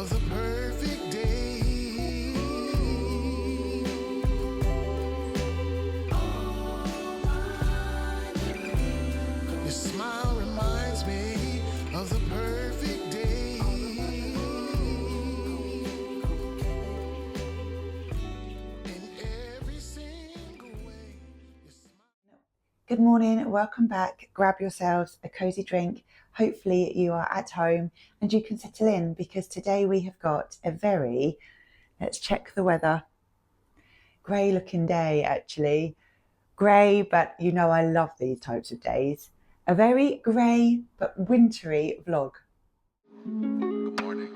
of the perfect day. Your smile reminds me of the perfect day. In every single way. Good morning, welcome back. Grab yourselves a cozy drink. Hopefully you are at home and you can settle in, because today we have got a very, let's check the weather, grey looking day actually. Grey, but you know I love these types of days. A very grey but wintry vlog. Good morning.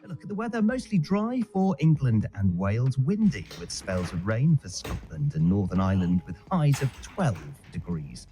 Look at the weather, mostly dry for England and Wales, windy with spells of rain for Scotland and Northern Ireland with highs of 12 degrees.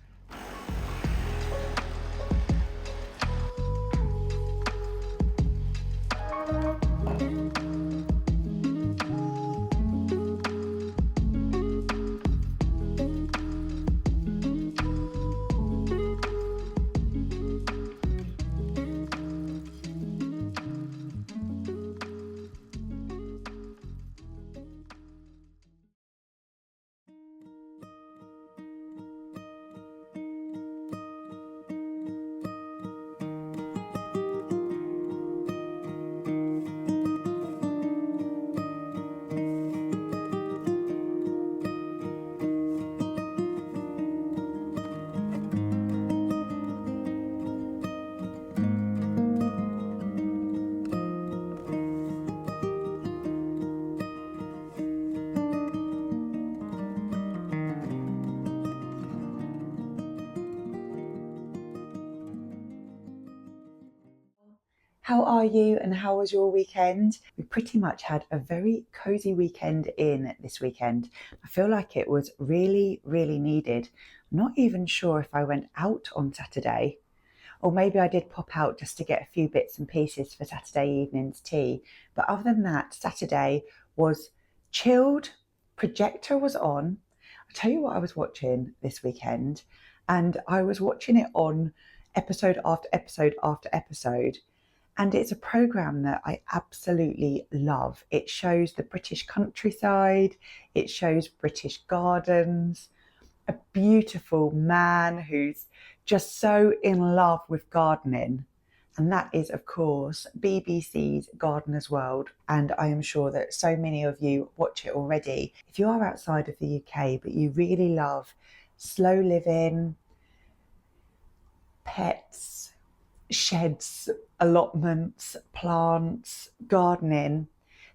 How are you and how was your weekend? We pretty much had a very cozy weekend in this weekend. I feel like it was really, really needed. I'm not even sure if I went out on Saturday, or maybe I did pop out just to get a few bits and pieces for Saturday evening's tea. But other than that, Saturday was chilled, projector was on. I'll tell you what I was watching this weekend, and I was watching it on episode after episode after episode. And it's a programme that I absolutely love. It shows the British countryside, it shows British gardens, a beautiful man who's just so in love with gardening. And that is, of course, BBC's Gardener's World. And I am sure that so many of you watch it already. If you are outside of the UK, but you really love slow living, pets, sheds, allotments, plants, gardening,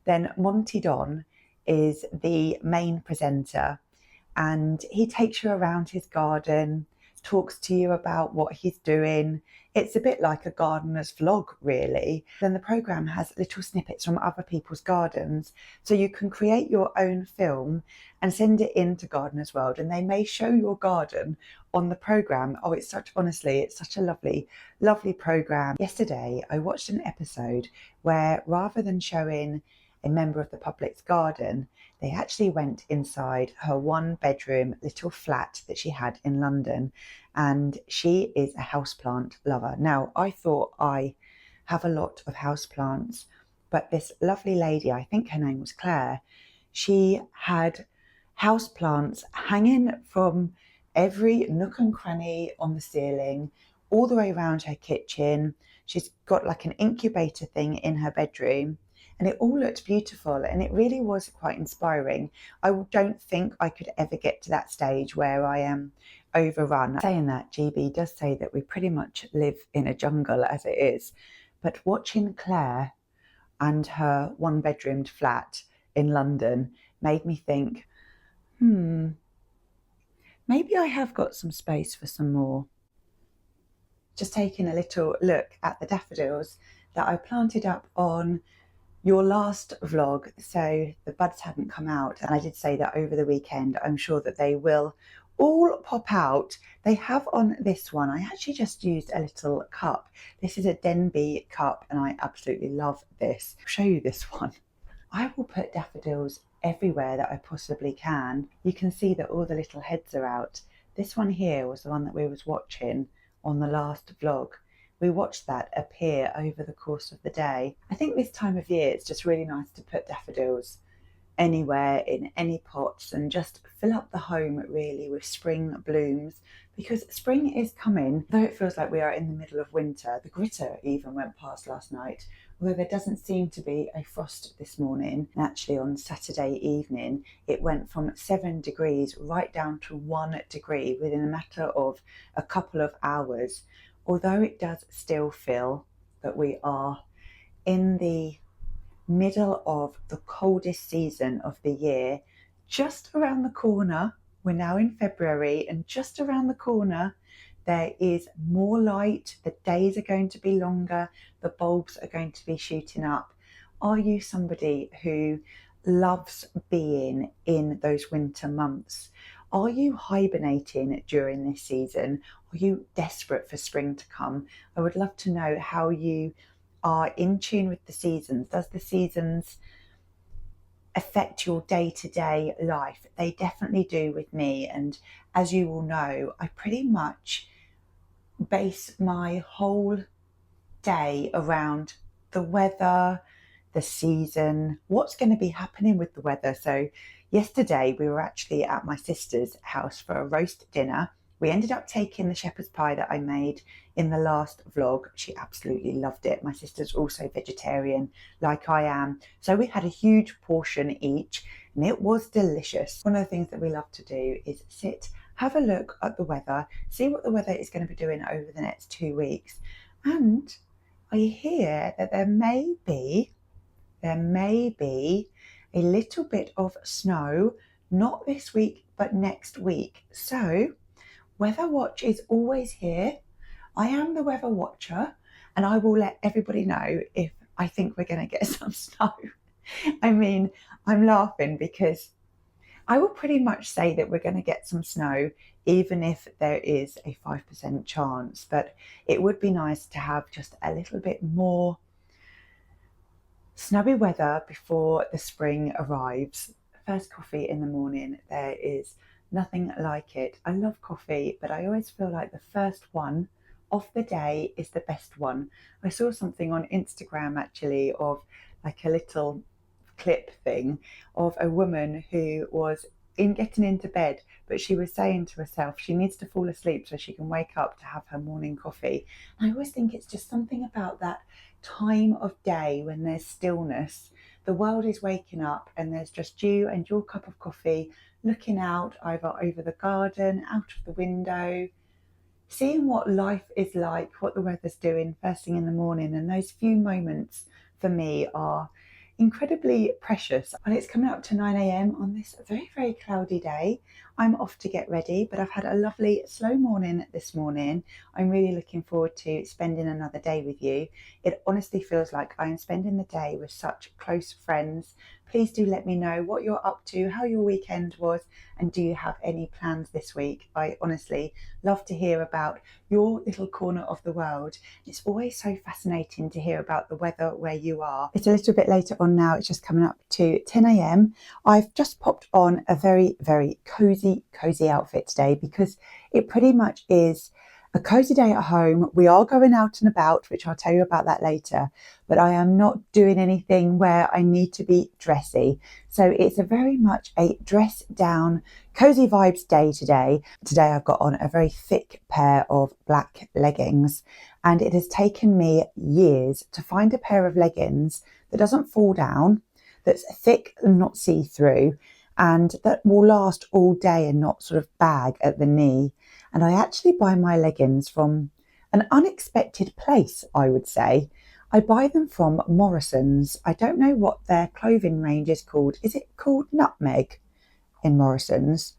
then Monty Don is the main presenter, and he takes you around his garden, talks to you about what he's doing. It's a bit like a gardener's vlog, really. Then the programme has little snippets from other people's gardens, so you can create your own film and send it into Gardener's World, and they may show your garden on the programme. Oh, it's such a lovely programme. Yesterday, I watched an episode where rather than showing a member of the public's garden, they actually went inside her one-bedroom little flat that she had in London, and she is a houseplant lover. Now, I thought I have a lot of houseplants, but this lovely lady, I think her name was Claire, she had houseplants hanging from every nook and cranny on the ceiling, all the way around her kitchen. She's got like an incubator thing in her bedroom, and it all looked beautiful, and it really was quite inspiring. I don't think I could ever get to that stage where I am overrun. Saying that, GB does say that we pretty much live in a jungle as it is, but watching Claire and her one-bedroomed flat in London made me think, maybe I have got some space for some more. Just taking a little look at the daffodils that I planted up on your last vlog, so the buds hadn't come out, and I did say that over the weekend I'm sure that they will all pop out. They have on this one. I actually just used a little cup. This is a Denby cup, and I absolutely love this. I'll show you this one. I will put daffodils everywhere that I possibly can. You can see that all the little heads are out. This one here was the one that we was watching on the last vlog, we watched that appear over the course of the day. I think this time of year it's just really nice to put daffodils anywhere in any pots and just fill up the home really with spring blooms, because spring is coming. Though it feels like we are in the middle of winter, the gritter even went past last night, although there doesn't seem to be a frost this morning. And actually on Saturday evening it went from 7 degrees right down to 1 degree within a matter of a couple of hours, although it does still feel that we are in the middle of the coldest season of the year. Just around the corner, we're now in February, and just around the corner there is more light. The days are going to be longer, the bulbs are going to be shooting up. Are you somebody who loves being in those winter months? Are you hibernating during this season? Are you desperate for spring to come? I would love to know how you are in tune with the seasons. Does the seasons affect your day-to-day life? They definitely do with me, and as you all know, I pretty much base my whole day around the weather, the season, what's going to be happening with the weather. So yesterday we were actually at my sister's house for a roast dinner. We ended up taking the shepherd's pie that I made in the last vlog. She absolutely loved it. My sister's also vegetarian like I am. So we had a huge portion each and it was delicious. One of the things that we love to do is sit, have a look at the weather, see what the weather is going to be doing over the next 2 weeks. And I hear that there may be a little bit of snow, not this week, but next week. So Weather Watch is always here. I am the weather watcher and I will let everybody know if I think we're going to get some snow. I mean, I'm laughing because I will pretty much say that we're going to get some snow, even if there is a 5% chance. But it would be nice to have just a little bit more snowy weather before the spring arrives. First coffee in the morning, there is nothing like it. I love coffee, but I always feel like the first one of the day is the best one. I saw something on Instagram actually of like a little clip thing of a woman who was getting into bed, but she was saying to herself she needs to fall asleep so she can wake up to have her morning coffee. And I always think it's just something about that time of day when there's stillness. The world is waking up and there's just you and your cup of coffee, looking out either over the garden, out of the window, seeing what life is like, what the weather's doing first thing in the morning. And those few moments for me are incredibly precious. And it's coming up to 9 a.m. on this very, very cloudy day. I'm off to get ready, but I've had a lovely slow morning this morning. I'm really looking forward to spending another day with you. It honestly feels like I am spending the day with such close friends. Please do let me know what you're up to, how your weekend was, and do you have any plans this week? I honestly love to hear about your little corner of the world. It's always so fascinating to hear about the weather where you are. It's a little bit later on now, it's just coming up to 10 a.m. I've just popped on a very, very cozy outfit today because it pretty much is a cozy day at home. We are going out and about, which I'll tell you about that later, but I am not doing anything where I need to be dressy. So it's a very much a dress down, cozy vibes day today. Today I've got on a very thick pair of black leggings, and it has taken me years to find a pair of leggings that doesn't fall down, that's thick and not see-through, and that will last all day and not sort of bag at the knee. And I actually buy my leggings from an unexpected place, I would say. I buy them from Morrison's. I don't know what their clothing range is called. Is it called Nutmeg in Morrison's?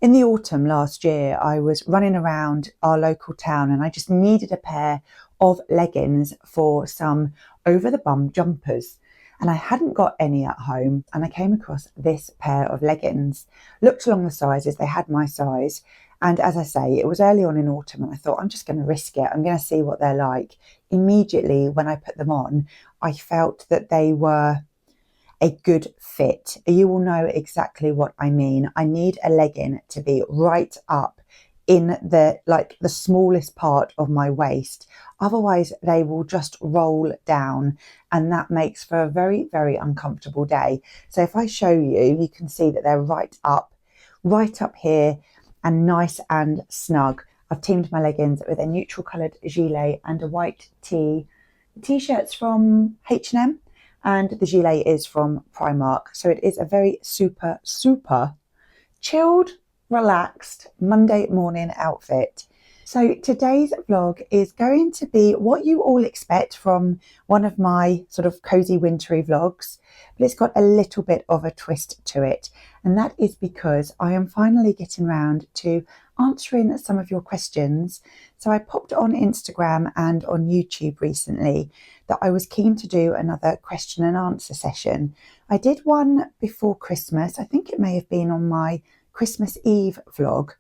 In the autumn last year, I was running around our local town and I just needed a pair of leggings for some over-the-bum jumpers. And I hadn't got any at home, and I came across this pair of leggings. Looked along the sizes, they had my size. And as I say, it was early on in autumn and I thought, I'm just going to risk it. I'm going to see what they're like. Immediately when I put them on, I felt that they were a good fit. You will know exactly what I mean. I need a legging to be right up in the smallest part of my waist. Otherwise they will just roll down, and that makes for a very, very uncomfortable day. So if I show you, you can see that they're right up here and nice and snug. I've teamed my leggings with a neutral coloured gilet and a white tee. The t-shirt's from H&M and the gilet is from Primark. So it is a very super, super chilled, relaxed Monday morning outfit. So today's vlog is going to be what you all expect from one of my sort of cozy wintry vlogs, but it's got a little bit of a twist to it. And that is because I am finally getting around to answering some of your questions. So I popped on Instagram and on YouTube recently that I was keen to do another question and answer session. I did one before Christmas. I think it may have been on my Christmas Eve vlog,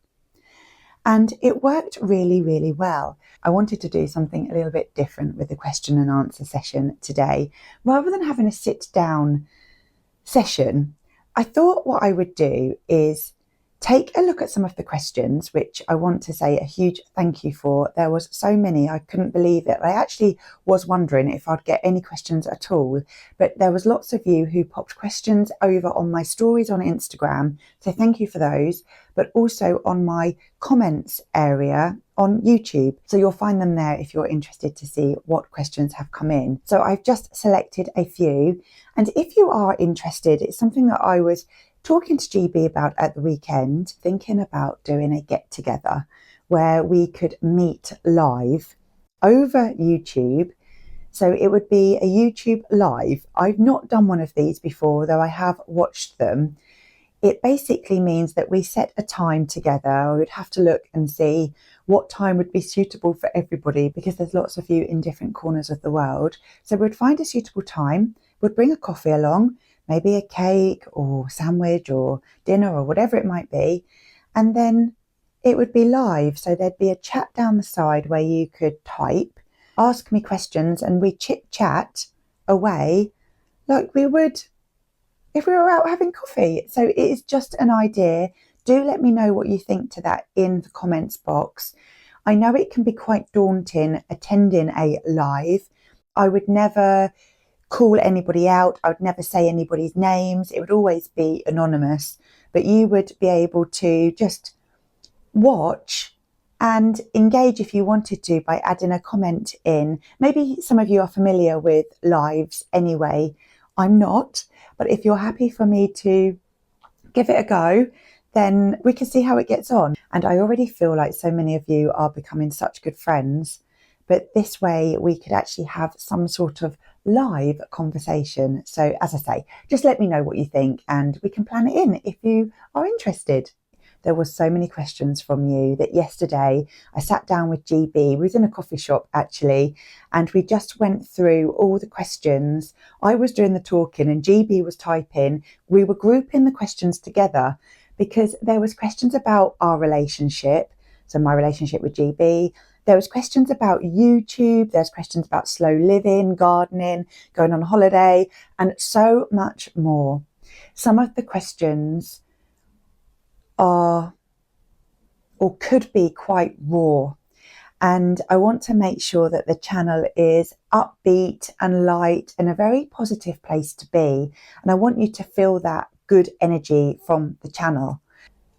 and it worked really, really well. I wanted to do something a little bit different with the question and answer session today. Rather than having a sit down session, I thought what I would do is take a look at some of the questions, which I want to say a huge thank you for. There was so many, I couldn't believe it. I actually was wondering if I'd get any questions at all, but there was lots of you who popped questions over on my stories on Instagram, so thank you for those, but also on my comments area on YouTube. So you'll find them there if you're interested to see what questions have come in. So I've just selected a few, and if you are interested, it's something that I was talking to GB about at the weekend, thinking about doing a get together where we could meet live over YouTube. So it would be a YouTube live. I've not done one of these before, though I have watched them. It basically means that we set a time together. I would have to look and see what time would be suitable for everybody, because there's lots of you in different corners of the world. So we'd find a suitable time, we'd bring a coffee along, maybe a cake or sandwich or dinner or whatever it might be. And then it would be live. So there'd be a chat down the side where you could type, ask me questions, and we chit chat away like we would if we were out having coffee. So it is just an idea. Do let me know what you think to that in the comments box. I know it can be quite daunting attending a live. I would never call anybody out. I would never say anybody's names. It would always be anonymous, but you would be able to just watch and engage if you wanted to by adding a comment in. Maybe some of you are familiar with lives anyway. I'm not, but if you're happy for me to give it a go, then we can see how it gets on. And I already feel like so many of you are becoming such good friends, but this way we could actually have some sort of live conversation. So as I say, just let me know what you think and we can plan it in if you are interested. There were so many questions from you that yesterday I sat down with GB. We was in a coffee shop actually, and we just went through all the questions. I was doing the talking and GB was typing. We were grouping the questions together because there was questions about our relationship. So my relationship with GB. There was questions about YouTube, there's questions about slow living, gardening, going on holiday, and so much more. Some of the questions are or could be quite raw, and I want to make sure that the channel is upbeat and light and a very positive place to be, and I want you to feel that good energy from the channel.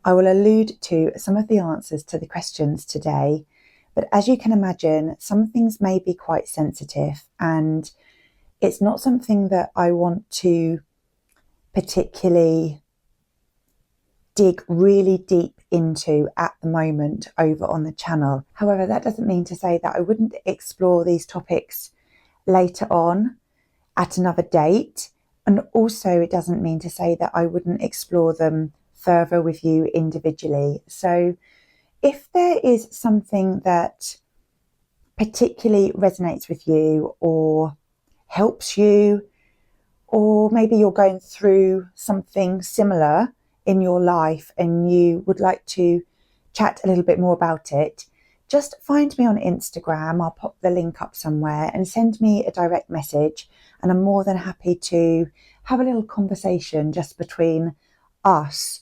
I will allude to some of the answers to the questions today, but as you can imagine, some things may be quite sensitive and it's not something that I want to particularly dig really deep into at the moment over on the channel. However, that doesn't mean to say that I wouldn't explore these topics later on at another date. And also it doesn't mean to say that I wouldn't explore them further with you individually. So if there is something that particularly resonates with you or helps you, or maybe you're going through something similar in your life and you would like to chat a little bit more about it, just find me on Instagram. I'll pop the link up somewhere and send me a direct message, and I'm more than happy to have a little conversation just between us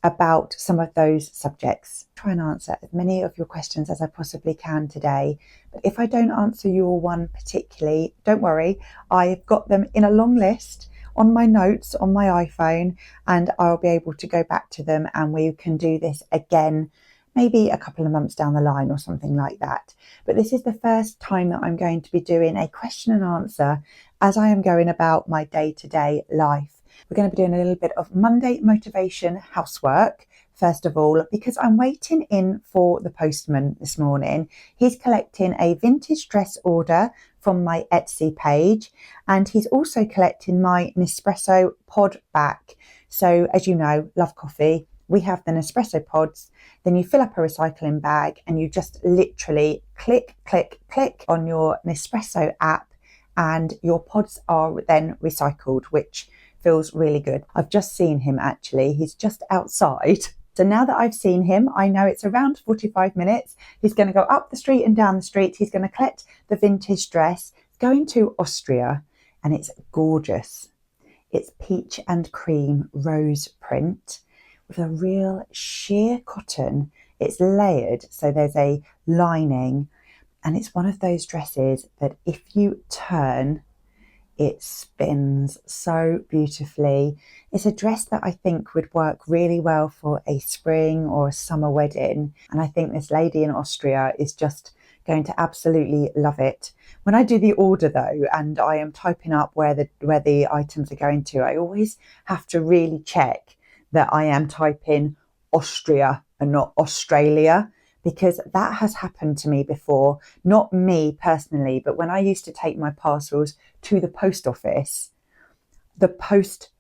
about some of those subjects. Try and answer as many of your questions as I possibly can today. But if I don't answer your one particularly, don't worry, I've got them in a long list on my notes on my iPhone, and I'll be able to go back to them and we can do this again maybe a couple of months down the line or something like that. But this is the first time that I'm going to be doing a question and answer as I am going about my day-to-day life. We're going to be doing a little bit of Monday motivation housework, first of all, because I'm waiting in for the postman this morning. He's collecting a vintage dress order from my Etsy page, and he's also collecting my Nespresso pod back. So as you know, love coffee. We have the Nespresso pods. Then you fill up a recycling bag and you just literally click, click, click on your Nespresso app, and your pods are then recycled, which feels really good. I've just seen him actually. He's just outside. So now that I've seen him, I know it's around 45 minutes. He's going to go up the street and down the street. He's going to collect the vintage dress. It's going to Austria, and it's gorgeous. It's peach and cream rose print with a real sheer cotton. It's layered, so there's a lining, and it's one of those dresses that if you turn, it spins so beautifully. It's a dress that I think would work really well for a spring or a summer wedding. And I think this lady in Austria is just going to absolutely love it. When I do the order though, and I am typing up where the items are going to, I always have to really check that I am typing Austria and not Australia, because that has happened to me before. Not me personally, but when I used to take my parcels to the post office, the post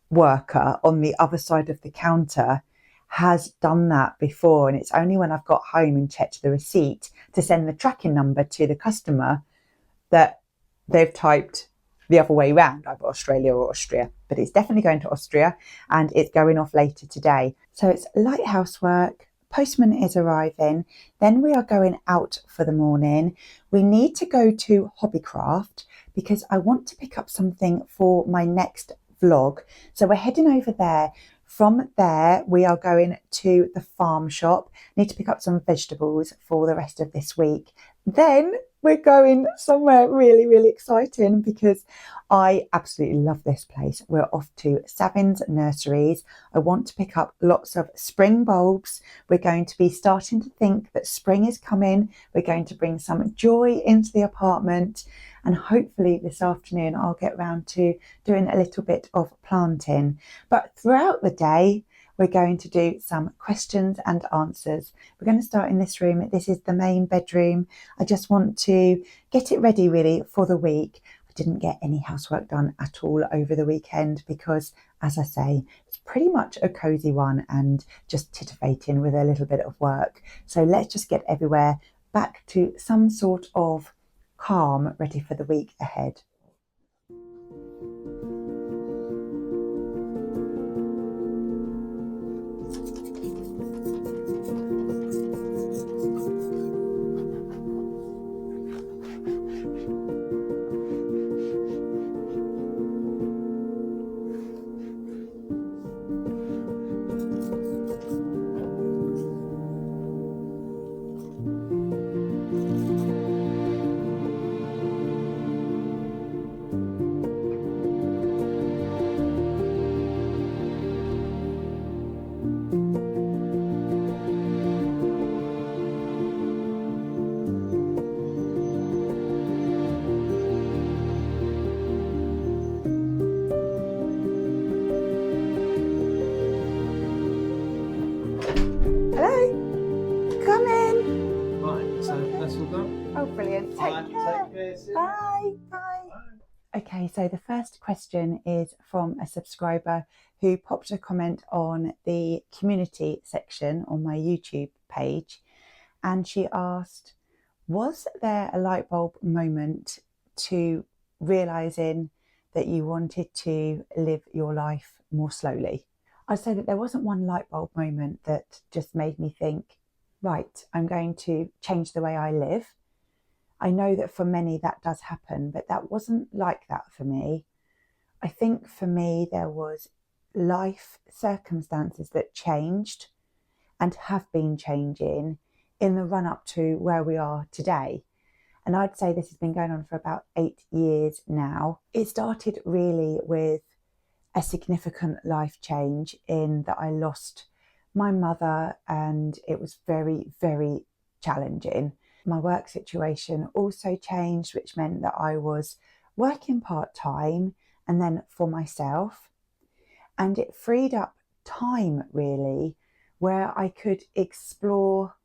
worker on the other side of the counter has done that before. And it's only when I've got home and checked the receipt to send the tracking number to the customer that they've typed the other way around, either Australia or Austria. But it's definitely going to Austria, and it's going off later today. So it's light housework. Postman is arriving, then we are going out for the morning. We need to go to Hobbycraft because I want to pick up something for my next vlog. So we're heading over there. From there, we are going to the farm shop. Need to pick up some vegetables for the rest of this week. Then we're going somewhere really, really exciting because I absolutely love this place. We're off to Savin's Nurseries. I want to pick up lots of spring bulbs. We're going to be starting to think that spring is coming. We're going to bring some joy into the apartment, and hopefully this afternoon I'll get round to doing a little bit of planting. But throughout the day, we're going to do some questions and answers. We're going to start in this room. This is the main bedroom. I just want to get it ready really for the week. I didn't get any housework done at all over the weekend because, as I say, it's pretty much a cozy one and just titivating with a little bit of work. So let's just get everywhere back to some sort of calm, ready for the week ahead. Oh, brilliant. Take care. Bye. Okay, so the first question is from a subscriber who popped a comment on the community section on my YouTube page, and she asked, was there a light bulb moment to realising that you wanted to live your life more slowly? I'd say that there wasn't one light bulb moment that just made me think, right, I'm going to change the way I live. I know that for many that does happen, but that wasn't like that for me. I think for me there was life circumstances that changed and have been changing in the run up to where we are today. And I'd say this has been going on for about 8 years now. It started really with a significant life change in that I lost my mother, and it was very, very challenging. My work situation also changed, which meant that I was working part-time and then for myself. And it freed up time, really, where I could explore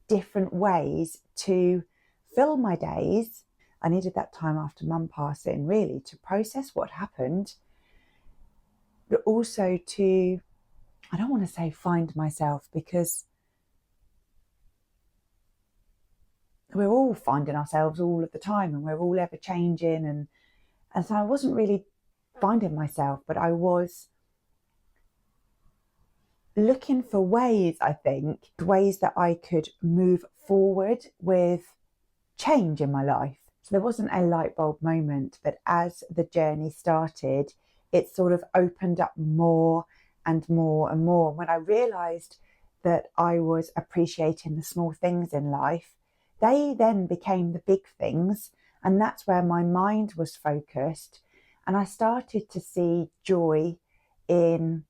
different ways to fill my days. I needed that time after mum passing, really, to process what happened, but also to, I don't want to say find myself, because we're all finding ourselves all of the time and we're all ever changing. And so I wasn't really finding myself, but I was looking for ways, I think, ways that I could move forward with change in my life. So there wasn't a light bulb moment, but as the journey started, it sort of opened up more and more and more. When I realised that I was appreciating the small things in life, they then became the big things, and that's where my mind was focused. And I started to see joy in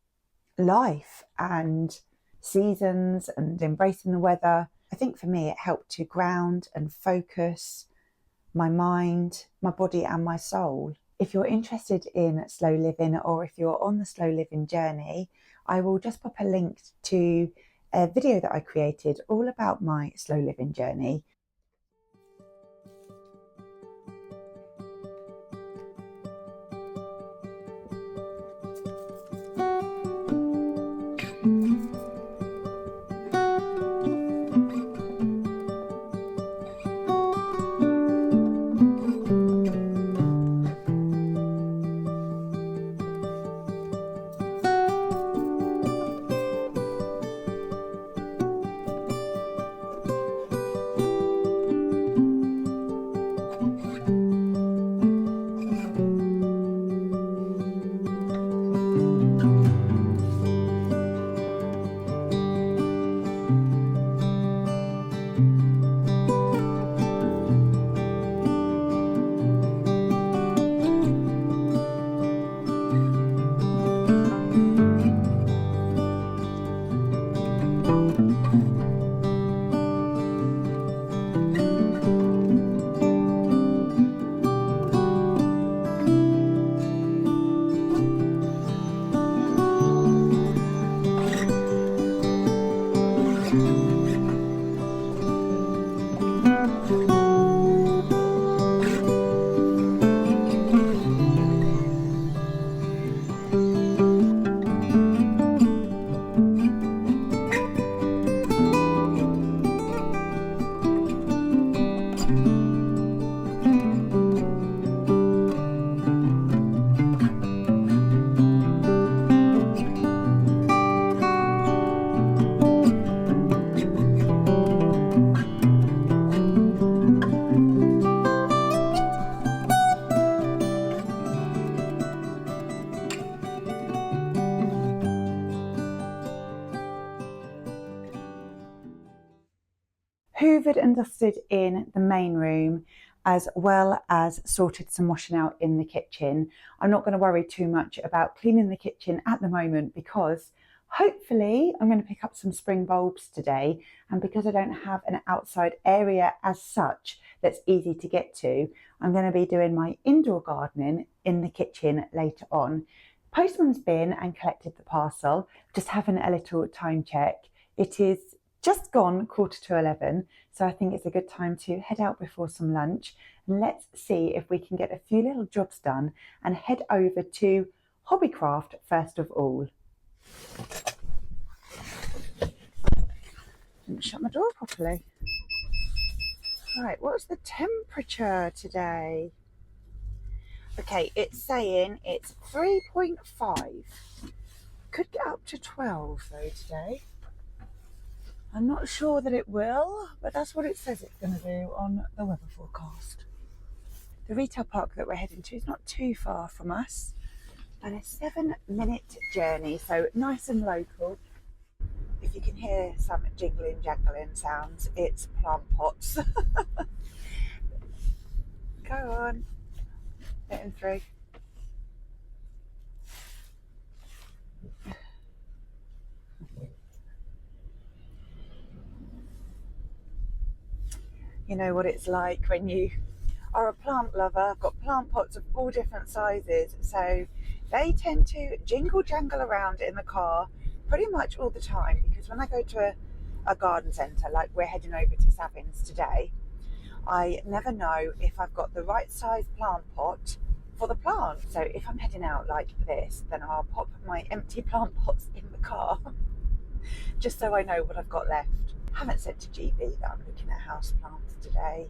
life and seasons and embracing the weather. I think for me, it helped to ground and focus my mind, my body and my soul. If you're interested in slow living, or if you're on the slow living journey, I will just pop a link to a video that I created all about my slow living journey. Hoovered and dusted in the main room, as well as sorted some washing out in the kitchen. I'm not going to worry too much about cleaning the kitchen at the moment, because hopefully I'm going to pick up some spring bulbs today, and because I don't have an outside area as such that's easy to get to, I'm going to be doing my indoor gardening in the kitchen later on. Postman's been and collected the parcel, just having a little time check. It is just gone 11:15, so I think it's a good time to head out before some lunch, and let's see if we can get a few little jobs done and head over to Hobbycraft first of all. Didn't shut my door properly. Right, what's the temperature today? Okay, it's saying it's 3.5. Could get up to 12 though today. I'm not sure that it will, but that's what it says it's going to do on the weather forecast. The retail park that we're heading to is not too far from us, And a 7-minute journey, so nice and local. If you can hear some jingling, jangling sounds, it's plant pots. Go on, get him through. You know what it's like when you are a plant lover. I've got plant pots of all different sizes, so they tend to jingle jangle around in the car pretty much all the time, because when I go to a garden centre, like we're heading over to Savin's today, I never know if I've got the right size plant pot for the plant. So if I'm heading out like this, then I'll pop my empty plant pots in the car just so I know what I've got left. I haven't said to GB that I'm looking at house plants today.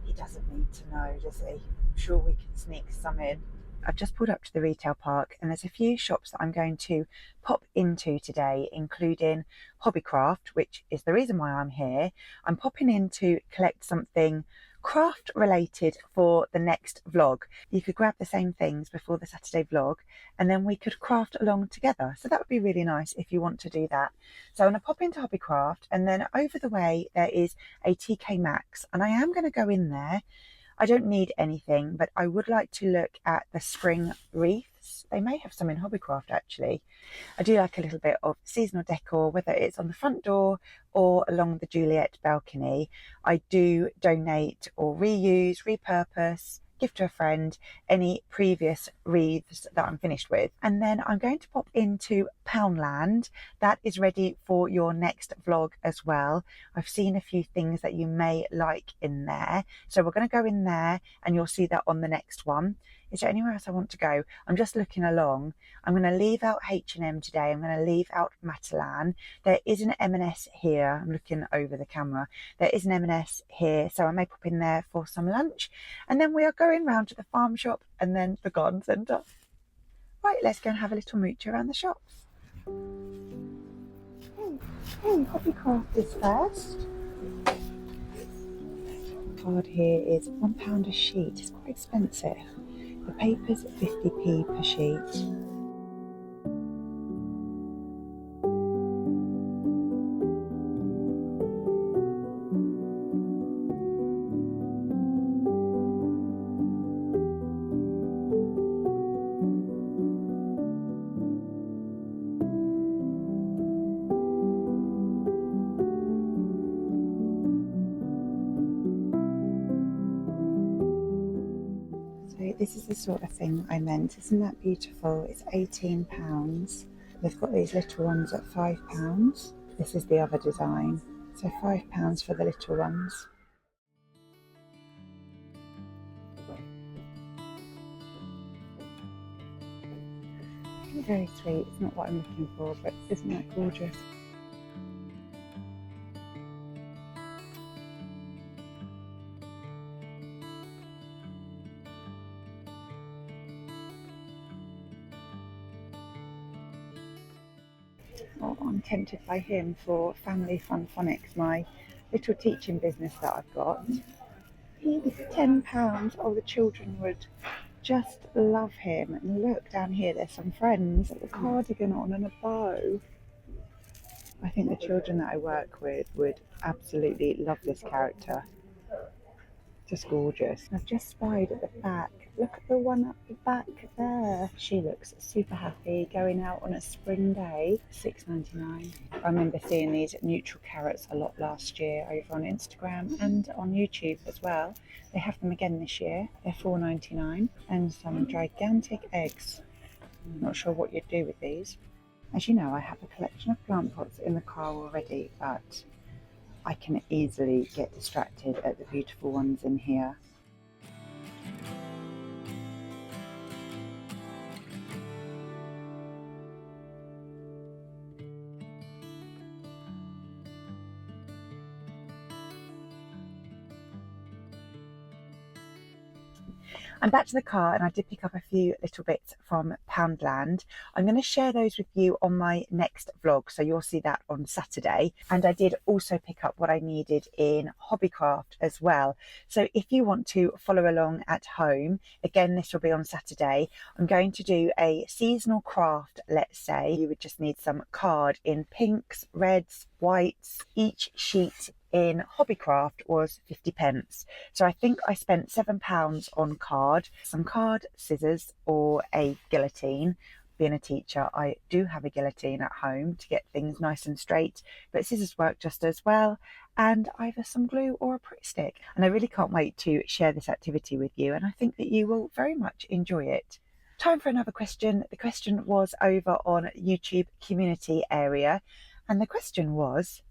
He doesn't need to know, does he? I'm sure we can sneak some in. I've just pulled up to the retail park, and there's a few shops that I'm going to pop into today, including Hobbycraft, which is the reason why I'm here. I'm popping in to collect something craft related for the next vlog. You could grab the same things before the Saturday vlog, and then we could craft along together. So that would be really nice if you want to do that. So I'm going to pop into Hobbycraft, and then over the way there is a TK Maxx, and I am going to go in there. I don't need anything, but I would like to look at the spring wreaths. They may have some in Hobbycraft actually. I do like a little bit of seasonal decor, whether it's on the front door or along the Juliet balcony. I do donate or reuse, repurpose, give to a friend any previous wreaths that I'm finished with. And then I'm going to pop into Poundland. That is ready for your next vlog as well. I've seen a few things that you may like in there, so we're going to go in there and you'll see that on the next one. Is there anywhere else I want to go? I'm just looking along. I'm going to leave out H&M today. I'm going to leave out Matalan. There is an M&S here. I'm looking over the camera. There is an M&S here, so I may pop in there for some lunch. And then we are going round to the farm shop and then the garden centre. Right, let's go and have a little mooch around the shops. Hey, Hobbycraft is first. Card here is £1 a sheet. It's quite expensive. The paper's 50p per sheet. This is the sort of thing I meant. Isn't that beautiful? It's £18. They've got these little ones at £5. This is the other design. So £5 for the little ones. Very sweet. It's not what I'm looking for, but isn't that gorgeous? Oh, I'm tempted by him for Family Fun Phonics, my little teaching business that I've got. He's £10. Oh, the children would just love him. And look down here, there's some friends with a cardigan on and a bow. I think the children that I work with would absolutely love this character. Just gorgeous. I've just spied at the back. Look at the one at the back there. She looks super happy going out on a spring day. £6.99. I remember seeing these neutral carrots a lot last year over on Instagram and on YouTube as well. They have them again this year. They're £4.99. And some gigantic eggs. Not sure what you'd do with these. As you know, I have a collection of plant pots in the car already, but I can easily get distracted at the beautiful ones in here. I'm back to the car and I did pick up a few little bits from Poundland. I'm going to share those with you on my next vlog, so you'll see that on Saturday. And I did also pick up what I needed in Hobbycraft as well. So if you want to follow along at home, again, this will be on Saturday. I'm going to do a seasonal craft, let's say. You would just need some card in pinks, reds, whites. Each sheet in Hobbycraft was 50p. So I think I spent £7 on card, some card, scissors or a guillotine. Being a teacher, I do have a guillotine at home to get things nice and straight, but scissors work just as well, and either some glue or a Pritt stick. And I really can't wait to share this activity with you, and I think that you will very much enjoy it. Time for another question. The question was over on YouTube community area, and the question was,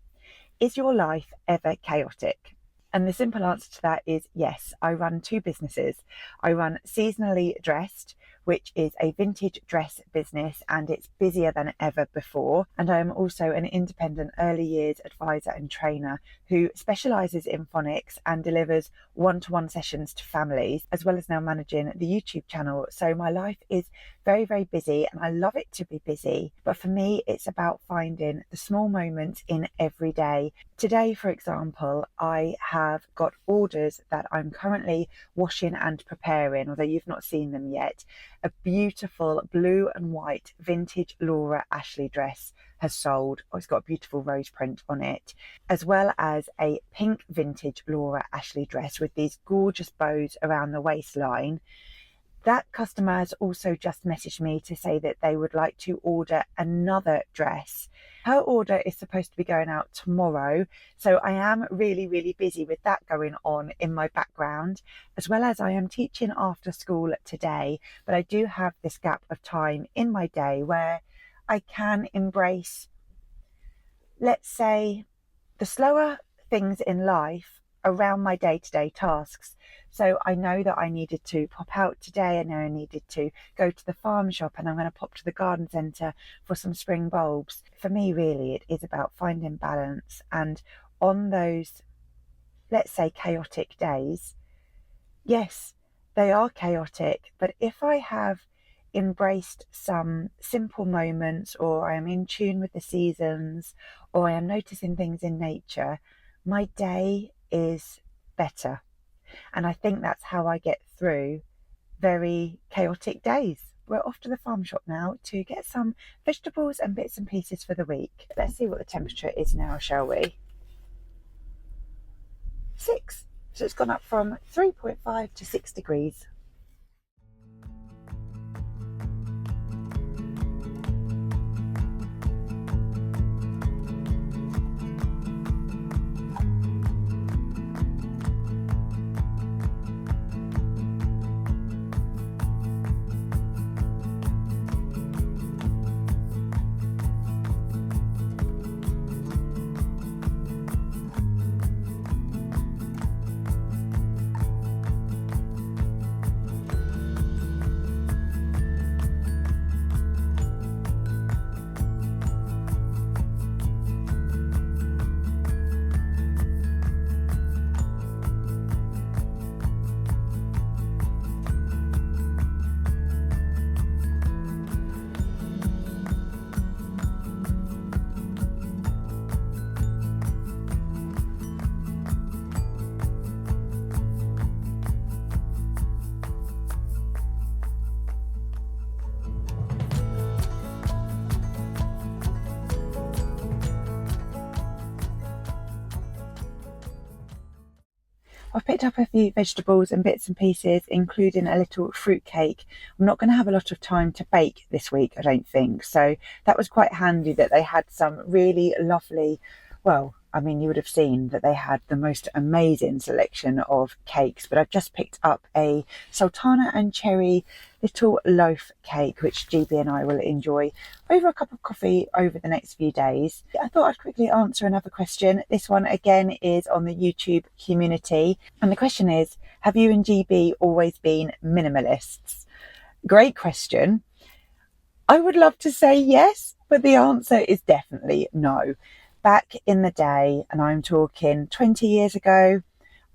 is your life ever chaotic? And the simple answer to that is yes. I run two businesses. I run Seasonally Dressed, which is a vintage dress business, and it's busier than ever before. And I am also an independent early years advisor and trainer who specialises in phonics and delivers one-to-one sessions to families, as well as now managing the YouTube channel. So my life is very, very busy, and I love it to be busy. But for me, it's about finding the small moments in every day. Today, for example, I have got orders that I'm currently washing and preparing, although you've not seen them yet. A beautiful blue and white vintage Laura Ashley dress has sold. Oh, it's got a beautiful rose print on it, as well as a pink vintage Laura Ashley dress with these gorgeous bows around the waistline. That customer has also just messaged me to say that they would like to order another dress. Her order is supposed to be going out tomorrow, so I am really, really busy with that going on in my background, as well as I am teaching after school today, but I do have this gap of time in my day where I can embrace, let's say, the slower things in life around my day-to-day tasks. So I know that I needed to pop out today. I know I needed to go to the farm shop, and I'm going to pop to the garden centre for some spring bulbs. For me, really, it is about finding balance. And on those, let's say, chaotic days, yes, they are chaotic. But if I have embraced some simple moments, or I am in tune with the seasons, or I am noticing things in nature, my day is better. And I think that's how I get through very chaotic days. We're off to the farm shop now to get some vegetables and bits and pieces for the week. Let's see what the temperature is now, shall we? 6. So it's gone up from 3.5 to 6 degrees. I've picked up a few vegetables and bits and pieces, including a little fruit cake. I'm not going to have a lot of time to bake this week, I don't think. So that was quite handy that they had some really lovely, well, I mean, you would have seen that they had the most amazing selection of cakes, but I've just picked up a sultana and cherry little loaf cake, which GB and I will enjoy over a cup of coffee over the next few days. I thought I'd quickly answer another question. This one again is on the YouTube community. And the question is, have you and GB always been minimalists? Great question. I would love to say yes, but the answer is definitely no. Back in the day, and I'm talking 20 years ago,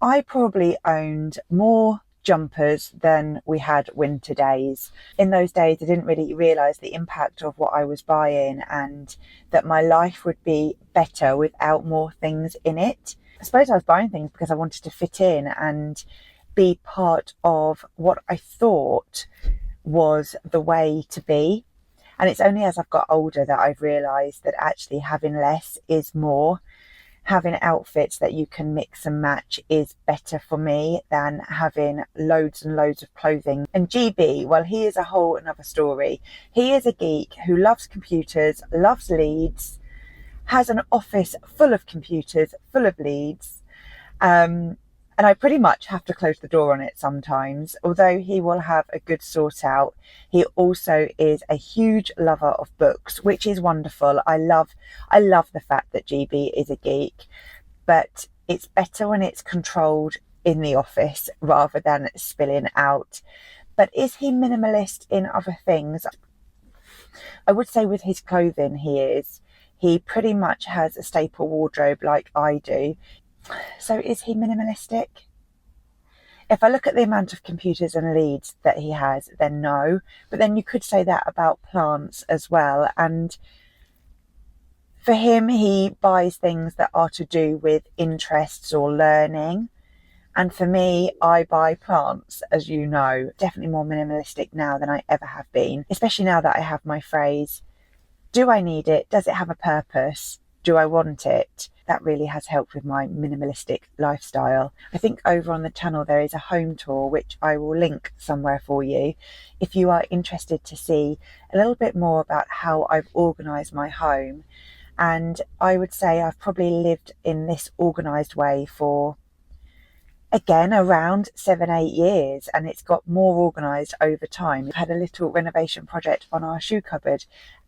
I probably owned more jumpers than we had winter days. In those days, I didn't really realise the impact of what I was buying, and that my life would be better without more things in it. I suppose I was buying things because I wanted to fit in and be part of what I thought was the way to be. And it's only as I've got older that I've realised that actually having less is more. Having outfits that you can mix and match is better for me than having loads and loads of clothing. And GB, well, he is a whole another story. He is a geek who loves computers, loves leads, has an office full of computers, full of leads. And I pretty much have to close the door on it sometimes. Although he will have a good sort out, he also is a huge lover of books, which is wonderful. I love the fact that GB is a geek, but it's better when it's controlled in the office rather than spilling out. But is he minimalist in other things? I would say with his clothing he is. He pretty much has a staple wardrobe like I do. So is he minimalistic? If I look at the amount of computers and leads that he has, then no. But then you could say that about plants as well. And for him, he buys things that are to do with interests or learning. And for me, I buy plants, as you know, definitely more minimalistic now than I ever have been, especially now that I have my phrase, do I need it? Does it have a purpose? Do I want it? That really has helped with my minimalistic lifestyle. I think over on the channel there is a home tour, which I will link somewhere for you if you are interested to see a little bit more about how I've organised my home. And I would say I've probably lived in this organised way for, again, around 7-8 years, and it's got more organised over time. We've had a little renovation project on our shoe cupboard.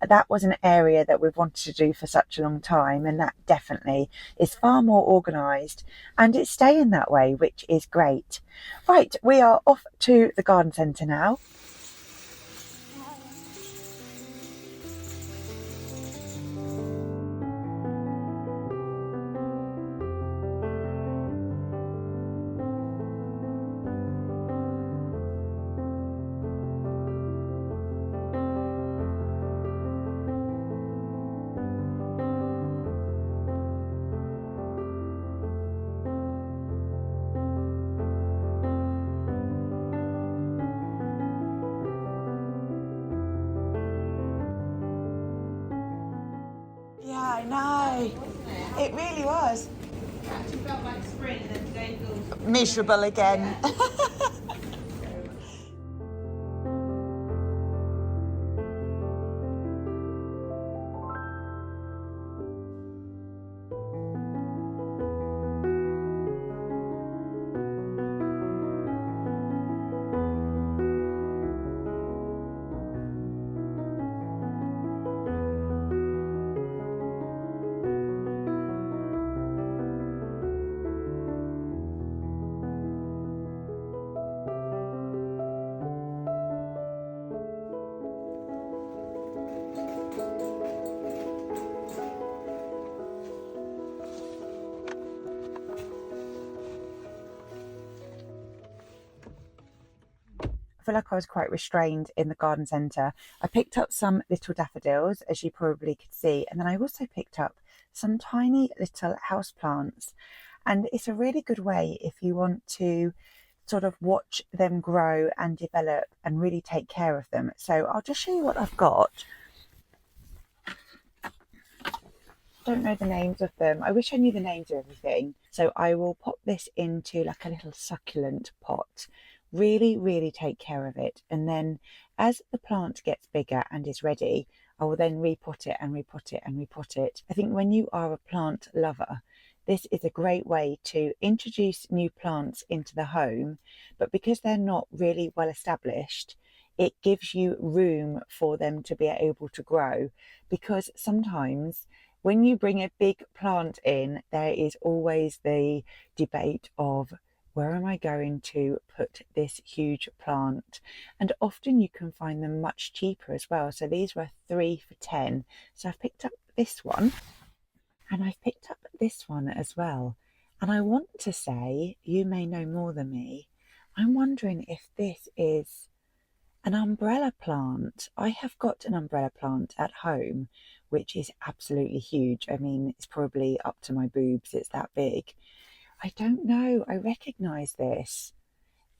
That was an area that we've wanted to do for such a long time, and that definitely is far more organised, and it's staying that way, which is great. Right, we are off to the garden centre now. Yeah, I know. It really was. It actually felt like spring, and then today feels Miserable again. I feel like I was quite restrained in the garden centre. I picked up some little daffodils, as you probably could see, and then I also picked up some tiny little houseplants. And it's a really good way if you want to sort of watch them grow and develop and really take care of them. So I'll just show you what I've got. Don't know the names of them. I wish I knew the names of everything. So I will pop this into like a little succulent pot. Really take care of it, and then as the plant gets bigger and is ready, I will then repot it and repot it and repot it. I think when you are a plant lover, this is a great way to introduce new plants into the home, but because they're not really well established, it gives you room for them to be able to grow. Because sometimes when you bring a big plant in, there is always the debate of, where am I going to put this huge plant? And often you can find them much cheaper as well. So these were 3 for 10. So I've picked up this one, and I've picked up this one as well. And I want to say, you may know more than me, I'm wondering if this is an umbrella plant. I have got an umbrella plant at home, which is absolutely huge. I mean, it's probably up to my boobs, it's that big. I don't know, I recognise this.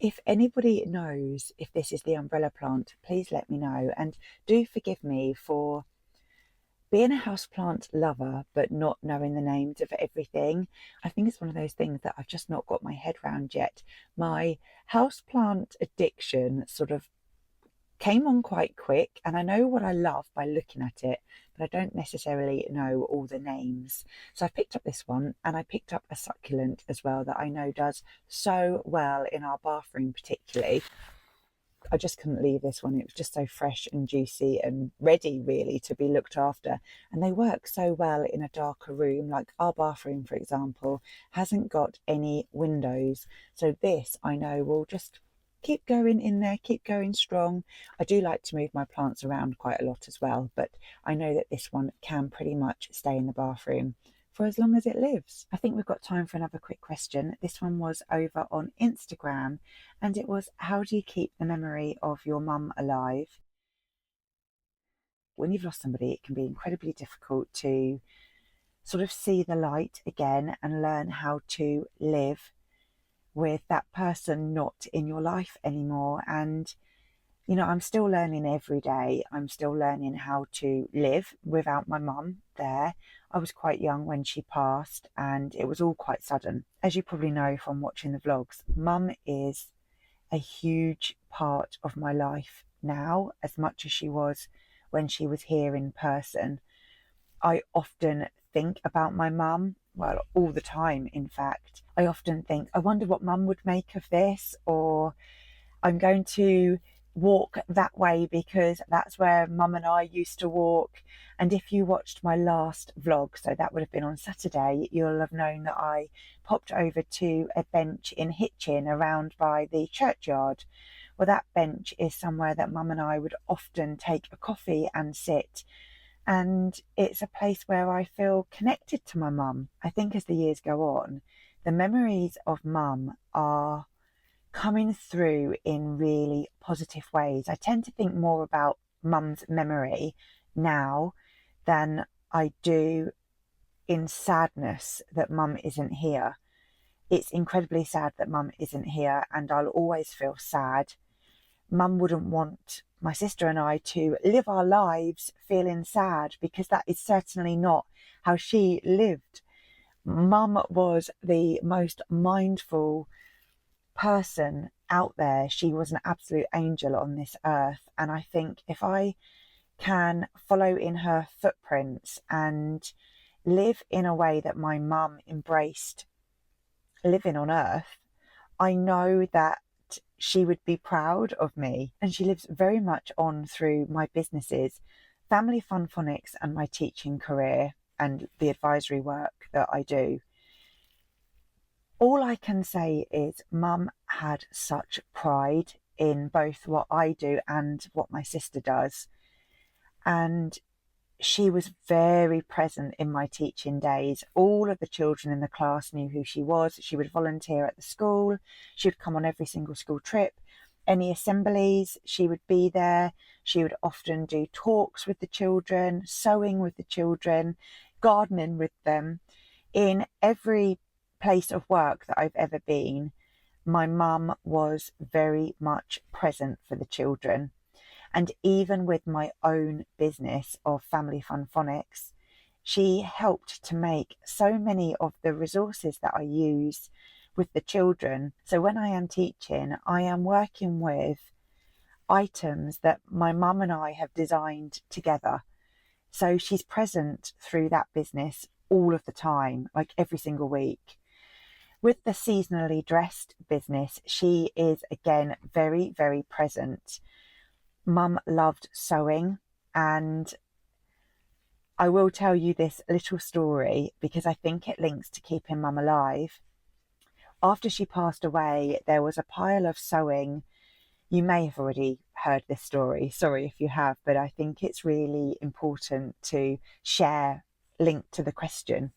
If anybody knows if this is the umbrella plant, please let me know. And do forgive me for being a houseplant lover, but not knowing the names of everything. I think it's one of those things that I've just not got my head around yet. My houseplant addiction sort of came on quite quick, and I know what I love by looking at it, but I don't necessarily know all the names. So I picked up this one, and I picked up a succulent as well that I know does so well in our bathroom particularly. I just couldn't leave this one. It was just so fresh and juicy and ready really to be looked after. And they work so well in a darker room, like our bathroom, for example, hasn't got any windows. So this I know will just keep going in there, keep going strong. I do like to move my plants around quite a lot as well, but I know that this one can pretty much stay in the bathroom for as long as it lives. I think we've got time for another quick question. This one was over on Instagram, and it was, how do you keep the memory of your mum alive? When you've lost somebody, it can be incredibly difficult to sort of see the light again and learn how to live with that person not in your life anymore. And you know, I'm still learning every day. I'm still learning how to live without my mum there. I was quite young when she passed, and it was all quite sudden. As you probably know from watching the vlogs, mum is a huge part of my life now, as much as she was when she was here in person. I often think about my mum, well, all the time, in fact. I often think, I wonder what mum would make of this, or I'm going to walk that way because that's where mum and I used to walk. And if you watched my last vlog, so that would have been on Saturday, you'll have known that I popped over to a bench in Hitchin around by the churchyard. Well, that bench is somewhere that mum and I would often take a coffee and sit. And it's a place where I feel connected to my mum. I think as the years go on, the memories of mum are coming through in really positive ways. I tend to think more about mum's memory now than I do in sadness that mum isn't here. It's incredibly sad that mum isn't here, and I'll always feel sad. Mum wouldn't want my sister and I to live our lives feeling sad, because that is certainly not how she lived. Mum was the most mindful person out there. She was an absolute angel on this earth, and I think if I can follow in her footprints and live in a way that my mum embraced living on earth, I know that she would be proud of me. And she lives very much on through my businesses, Family Fun Phonics, and my teaching career and the advisory work that I do. All I can say is mum had such pride in both what I do and what my sister does. And she was very present in my teaching days. All of the children in the class knew who she was. She would volunteer at the school. She would come on every single school trip. Any assemblies, she would be there. She would often do talks with the children, sewing with the children, gardening with them. In every place of work that I've ever been, my mum was very much present for the children. And even with my own business of Family Fun Phonics, she helped to make so many of the resources that I use with the children. So when I am teaching, I am working with items that my mum and I have designed together. So she's present through that business all of the time, like every single week. With the seasonally dressed business, she is again very, very present. Mum loved sewing, and I will tell you this little story because I think it links to keeping mum alive. After she passed away, there was a pile of sewing. You may have already heard this story, sorry if you have, but I think it's really important to share, linked to the question.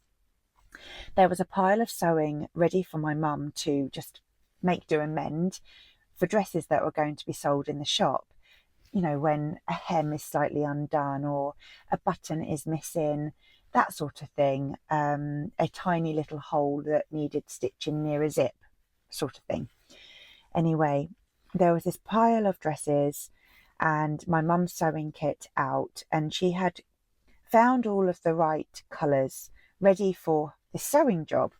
There was a pile of sewing ready for my mum to just make, do and mend for dresses that were going to be sold in the shop. You know, when a hem is slightly undone or a button is missing, that sort of thing. A tiny little hole that needed stitching near a zip, sort of thing. Anyway, there was this pile of dresses and my mum's sewing kit out, and she had found all of the right colours ready for the sewing job.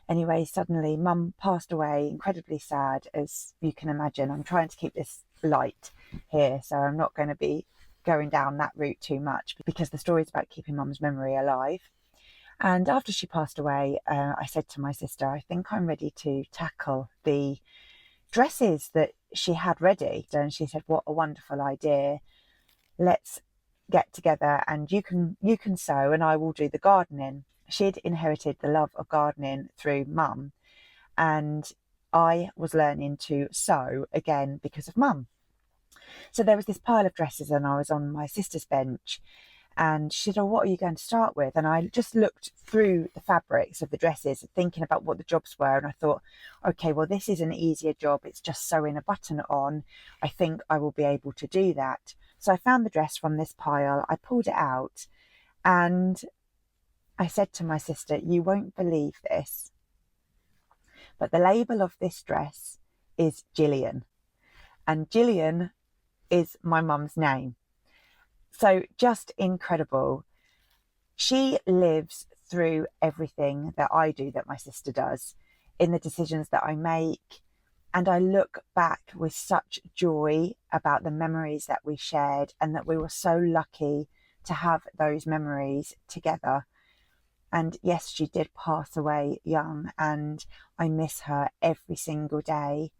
Anyway, suddenly Mum passed away, incredibly sad, as you can imagine. I'm trying to keep this light here, so I'm not going to be going down that route too much, because the story is about keeping Mum's memory alive. And after she passed away, I said to my sister, I think I'm ready to tackle the dresses that she had ready. And she said, what a wonderful idea. Let's get together and you can sew and I will do the gardening. She'd inherited the love of gardening through Mum, and I was learning to sew again because of Mum. So there was this pile of dresses and I was on my sister's bench, and she said, oh, what are you going to start with? And I just looked through the fabrics of the dresses, thinking about what the jobs were, and I thought, okay, well, this is an easier job. It's just sewing a button on. I think I will be able to do that. So I found the dress from this pile, I pulled it out, and I said to my sister, you won't believe this, but the label of this dress is Gillian, and Gillian is my mum's name. So just incredible. She lives through everything that I do, that my sister does, in the decisions that I make. And I look back with such joy about the memories that we shared, and that we were so lucky to have those memories together. And yes, she did pass away young, and I miss her every single day.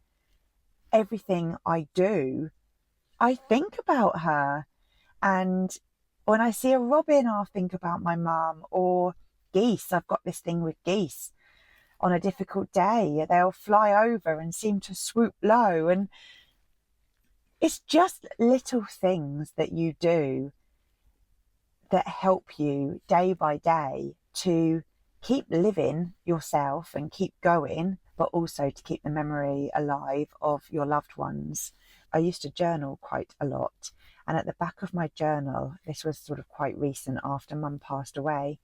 Everything I do, I think about her. And when I see a robin, I'll think about my mum. Or geese, I've got this thing with geese. On a difficult day, they'll fly over and seem to swoop low. And it's just little things that you do that help you day by day to keep living yourself and keep going, but also to keep the memory alive of your loved ones. I used to journal quite a lot, and at the back of my journal, this was sort of quite recent after Mum passed away,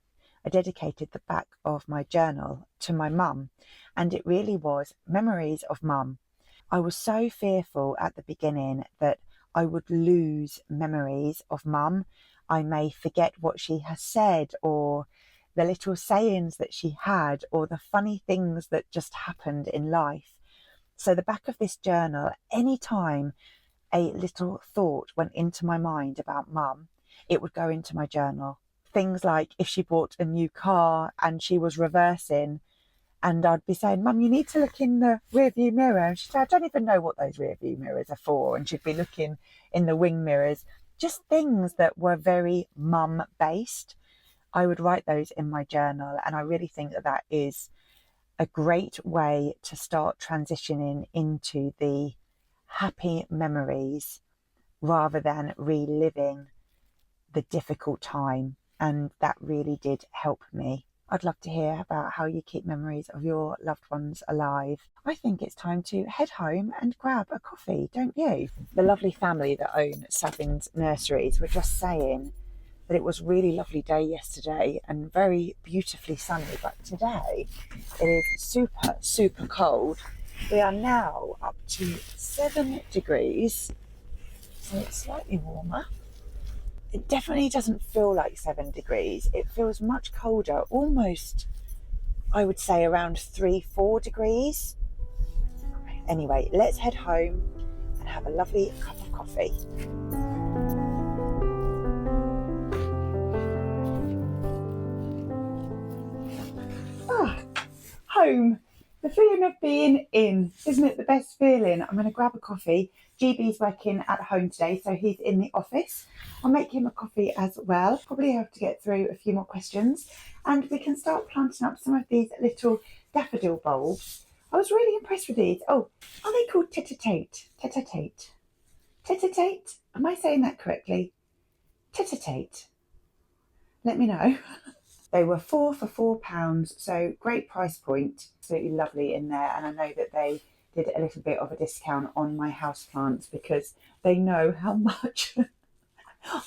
I dedicated the back of my journal to my mum, and it really was memories of Mum. I was so fearful at the beginning that I would lose memories of Mum. I may forget what she has said, or the little sayings that she had, or the funny things that just happened in life. So the back of this journal, any time a little thought went into my mind about Mum, it would go into my journal. Things like if she bought a new car and she was reversing, and I'd be saying, Mum, you need to look in the rearview mirror. And she'd say, I don't even know what those rearview mirrors are for. And she'd be looking in the wing mirrors. Just things that were very Mum based. I would write those in my journal, and I really think that that is a great way to start transitioning into the happy memories rather than reliving the difficult time. And that really did help me. I'd love to hear about how you keep memories of your loved ones alive. I think it's time to head home and grab a coffee, don't you? The lovely family that own Savin's Nurseries were just saying that it was a really lovely day yesterday and very beautifully sunny, but today it is super, super cold. We are now up to 7 degrees, so it's slightly warmer. It definitely doesn't feel like 7 degrees. It feels much colder, almost, I would say, around 3-4 degrees. Anyway, let's head home and have a lovely cup of coffee. Home. The feeling of being in, isn't it the best feeling? I'm going to grab a coffee. GB's working at home today, so he's in the office. I'll make him a coffee as well. Probably have to get through a few more questions, and we can start planting up some of these little daffodil bulbs. I was really impressed with these. Oh, are they called tete-a-tete? Tete-a-tete? Tete-a-tete? Am I saying that correctly? Tete-a-tete? Let me know. They were 4 for £4, so great price point, absolutely lovely in there. And I know that they did a little bit of a discount on my houseplants because they know how much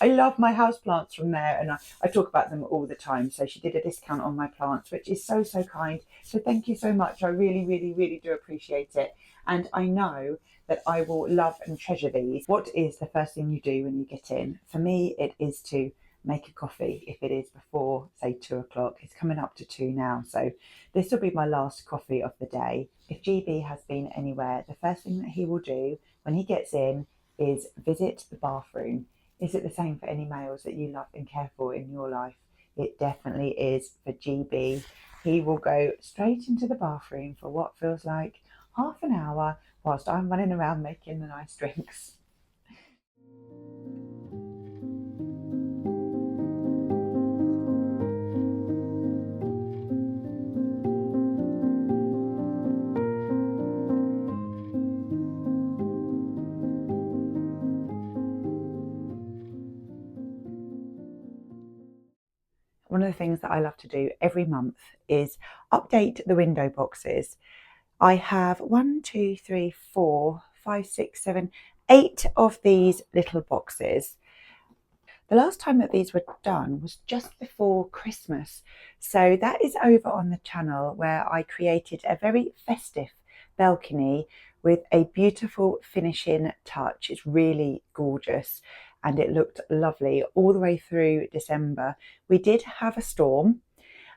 I love my houseplants from there, and I talk about them all the time. So she did a discount on my plants, which is so, so kind. So thank you so much. I really, really, really do appreciate it. And I know that I will love and treasure these. What is the first thing you do when you get in? For me, it is to make a coffee if it is before, say, 2 o'clock. It's coming up to 2 now. So this will be my last coffee of the day. If GB has been anywhere, the first thing that he will do when he gets in is visit the bathroom. Is it the same for any males that you love and care for in your life? It definitely is for GB. He will go straight into the bathroom for what feels like half an hour whilst I'm running around making the nice drinks. One of the things that I love to do every month is update the window boxes. I have 1, 2, 3, 4, 5, 6, 7, 8 of these little boxes. The last time that these were done was just before Christmas. So that is over on the channel where I created a very festive balcony with a beautiful finishing touch. It's really gorgeous and it looked lovely all the way through December. We did have a storm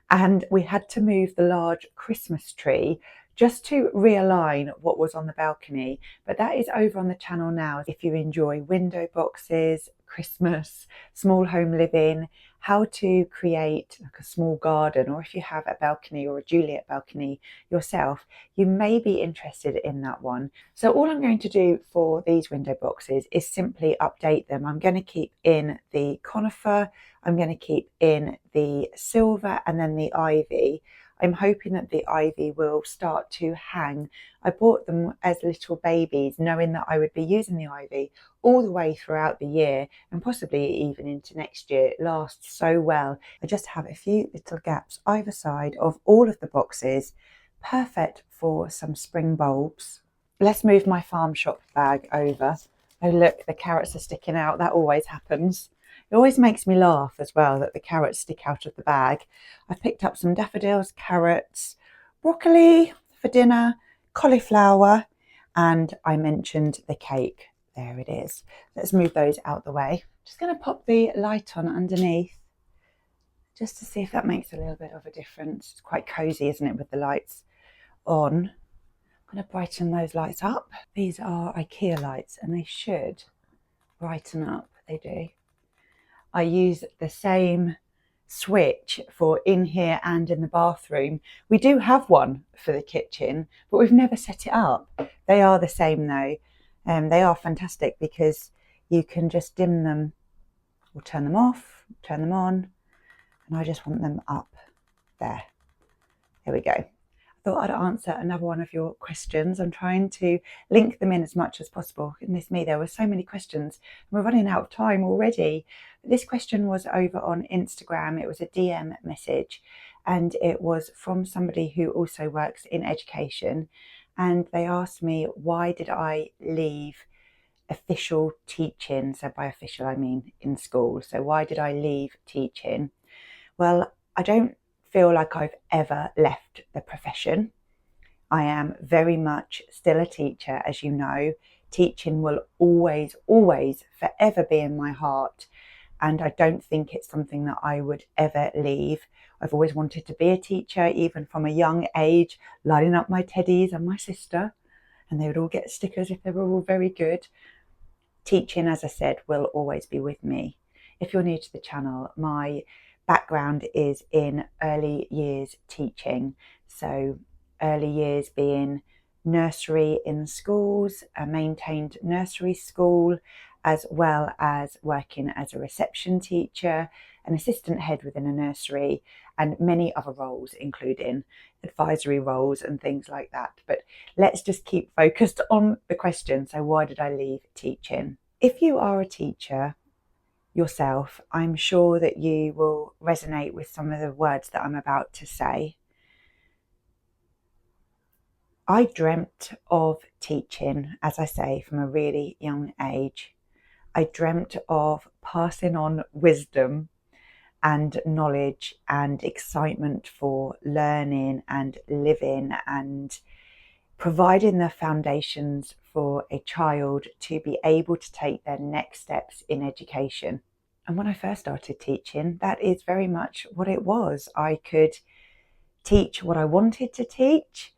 and we had to move the large Christmas tree just to realign what was on the balcony. But that is over on the channel now. If you enjoy window boxes, Christmas, small home living, how to create like a small garden, or if you have a balcony or a Juliet balcony yourself, you may be interested in that one. So all I'm going to do for these window boxes is simply update them. I'm going to keep in the conifer, I'm going to keep in the silver and then the ivy. I'm hoping that the ivy will start to hang. I bought them as little babies, knowing that I would be using the ivy all the way throughout the year and possibly even into next year. It lasts so well. I just have a few little gaps either side of all of the boxes, perfect for some spring bulbs. Let's move my farm shop bag over. Oh look, the carrots are sticking out. That always happens. It always makes me laugh as well that the carrots stick out of the bag. I've picked up some daffodils, carrots, broccoli for dinner, cauliflower, and I mentioned the cake. There it is. Let's move those out the way. Just going to pop the light on underneath just to see if that makes a little bit of a difference. It's quite cozy, isn't it, with the lights on. I'm going to brighten those lights up. These are IKEA lights and they should brighten up. They do. I use the same switch for in here and in the bathroom. We do have one for the kitchen, but we've never set it up. They are the same though. They are fantastic because you can just dim them or turn them off, turn them on, and I just want them up there. There we go. I thought I'd answer another one of your questions. I'm trying to link them in as much as possible. Goodness me, there were so many questions. We're running out of time already. This question was over on Instagram. It was a DM message and it was from somebody who also works in education. And they asked me, why did I leave official teaching? So by official, I mean in school. So why did I leave teaching? Well, I don't feel like I've ever left the profession. I am very much still a teacher, as you know. Teaching will always, always, forever be in my heart. And I don't think it's something that I would ever leave. I've always wanted to be a teacher, even from a young age, lining up my teddies and my sister, and they would all get stickers if they were all very good. Teaching, as I said, will always be with me. If you're new to the channel, my background is in early years teaching. So early years being nursery in schools, a maintained nursery school, as well as working as a reception teacher, an assistant head within a nursery, and many other roles, including advisory roles and things like that. But let's just keep focused on the question. So why did I leave teaching? If you are a teacher, yourself, I'm sure that you will resonate with some of the words that I'm about to say. I dreamt of teaching, as I say, from a really young age. I dreamt of passing on wisdom and knowledge and excitement for learning and living and providing the foundations for a child to be able to take their next steps in education. And when I first started teaching, that is very much what it was. I could teach what I wanted to teach.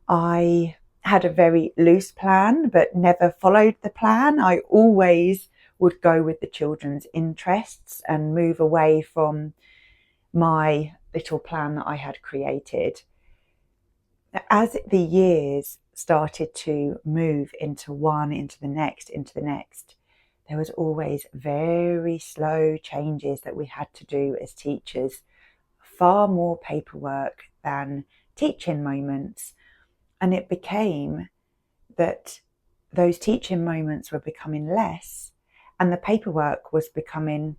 I had a very loose plan, but never followed the plan. I always would go with the children's interests and move away from my little plan that I had created. As the years started to move into one, into the next, there was always very slow changes that we had to do as teachers, far more paperwork than teaching moments. And it became that those teaching moments were becoming less and the paperwork was becoming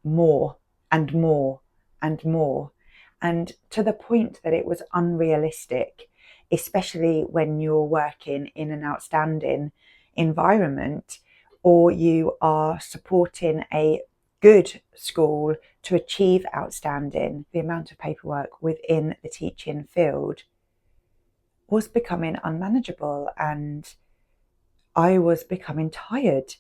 more and more and more, and to the point that it was unrealistic, especially when you're working in an outstanding environment or you are supporting a good school to achieve outstanding. The amount of paperwork within the teaching field was becoming unmanageable, and I was becoming tired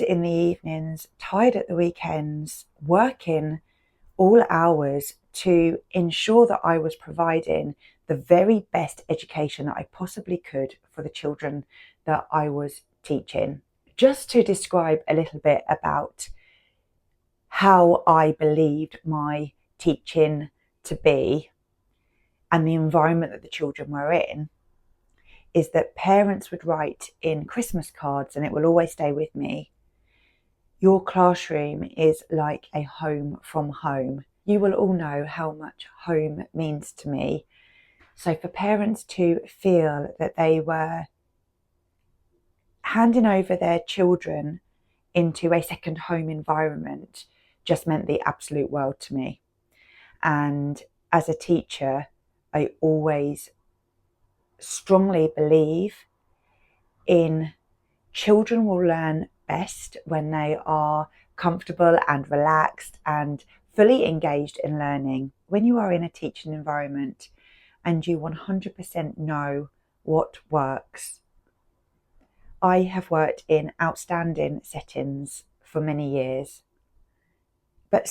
in the evenings, tired at the weekends, working all hours to ensure that I was providing the very best education that I possibly could for the children that I was teaching. Just to describe a little bit about how I believed my teaching to be and the environment that the children were in, is that parents would write in Christmas cards, and it will always stay with me, "Your classroom is like a home from home." You will all know how much home means to me. So for parents to feel that they were handing over their children into a second home environment just meant the absolute world to me. And as a teacher, I always strongly believe in children will learn best when they are comfortable and relaxed and fully engaged in learning. When you are in a teaching environment and you 100% know what works. I have worked in outstanding settings for many years, but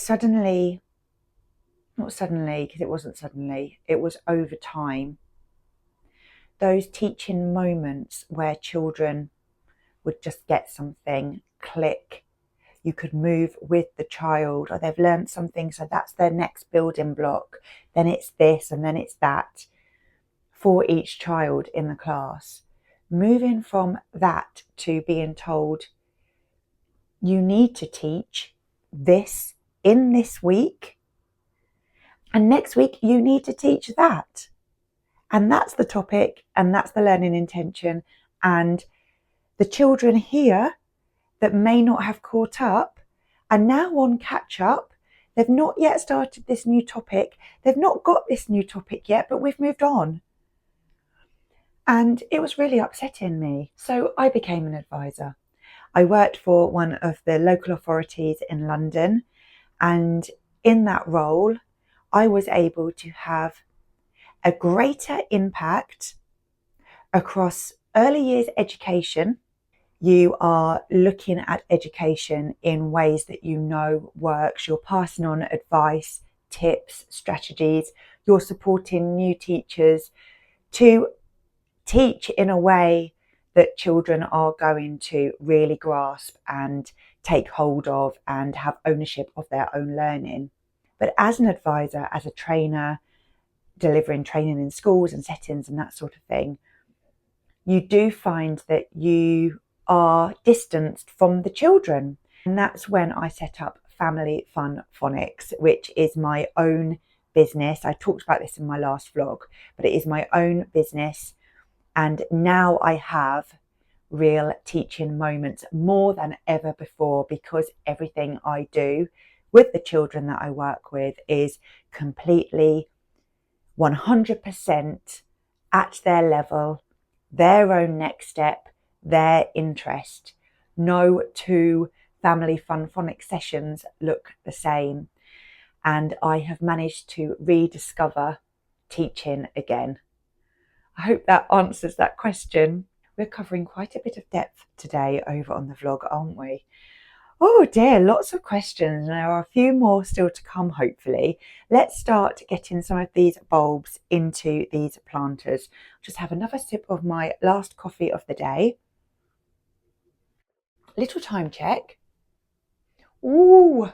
not suddenly, because it wasn't suddenly, it was over time. Those teaching moments where children would just get something, click, you could move with the child, or they've learned something, so that's their next building block, then it's this and then it's that for each child in the class. Moving from that to being told, you need to teach this in this week, and next week you need to teach that. And that's the topic, and that's the learning intention. And the children here that may not have caught up are now on catch up. They've not yet started this new topic. They've not got this new topic yet, but we've moved on. And it was really upsetting me. So I became an advisor. I worked for one of the local authorities in London. And in that role, I was able to have a greater impact across early years education. You are looking at education in ways that you know works. You're passing on advice, tips, strategies. You're supporting new teachers to teach in a way that children are going to really grasp and take hold of and have ownership of their own learning. But as an advisor, as a trainer, delivering training in schools and settings and that sort of thing, you do find that you are distanced from the children. And that's when I set up Family Fun Phonics, which is my own business. I talked about this in my last vlog, but it is my own business. And now I have real teaching moments more than ever before, because everything I do with the children that I work with is completely 100% at their level, their own next step, their interest. No two family fun phonics sessions look the same. And I have managed to rediscover teaching again. I hope that answers that question. We're covering quite a bit of depth today over on the vlog, aren't we? Oh dear, lots of questions. There are a few more still to come, hopefully. Let's start getting some of these bulbs into these planters. Just have another sip of my last coffee of the day. Little time check. Ooh,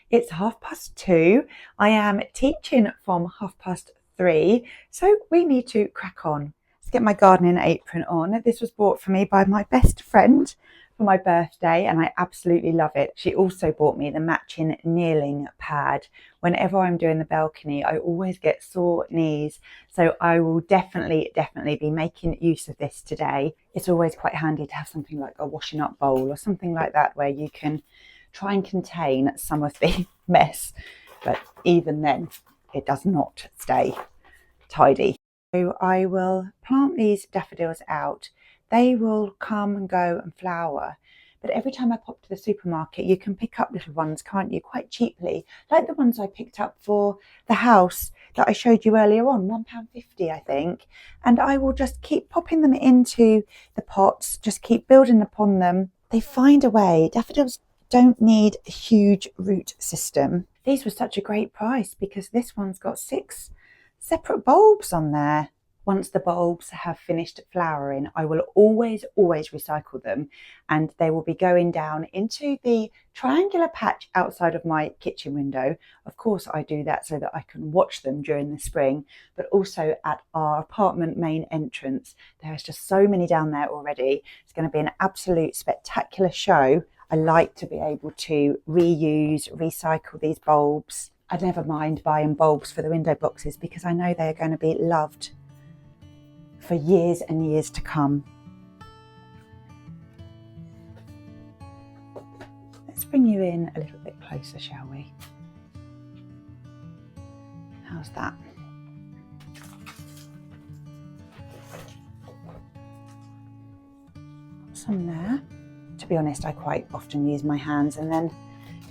it's 2:30. I am teaching from 3:30, so we need to crack on. Let's get my gardening apron on. This was bought for me by my best friend for my birthday, and I absolutely love it. She also bought me the matching kneeling pad. Whenever I'm doing the balcony, I always get sore knees, so I will definitely be making use of this today. It's always quite handy to have something like a washing up bowl or something like that where you can try and contain some of the mess, but even then it does not stay tidy. So I will plant these daffodils out. They will come and go and flower, but every time I pop to the supermarket you can pick up little ones, can't you, quite cheaply, like the ones I picked up for the house that I showed you earlier on, £1.50 I think, and I will just keep popping them into the pots, just keep building upon them. They find a way. Daffodils don't need a huge root system. These were such a great price because this one's got 6 separate bulbs on there. Once the bulbs have finished flowering, I will always recycle them, and they will be going down into the triangular patch outside of my kitchen window. Of course, I do that so that I can watch them during the spring, but also at our apartment main entrance. There's just so many down there already. It's going to be an absolute spectacular show. I like to be able to reuse, recycle these bulbs. I never mind buying bulbs for the window boxes because I know they're going to be loved for years and years to come. Let's bring you in a little bit closer, shall we? How's that? Some there. To be honest, I quite often use my hands, and then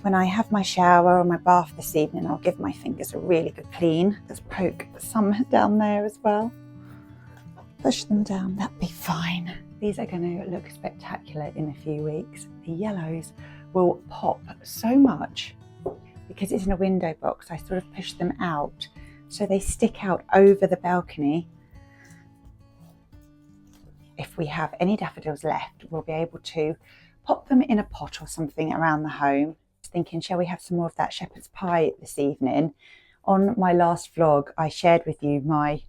when I have my shower or my bath this evening, I'll give my fingers a really good clean. Just poke some down there as well. Push them down, that'd be fine. These are going to look spectacular in a few weeks. The yellows will pop so much because it's in a window box. I sort of push them out so they stick out over the balcony. If we have any daffodils left, we'll be able to pop them in a pot or something around the home. Just thinking, shall we have some more of that shepherd's pie this evening? On my last vlog, I shared with you my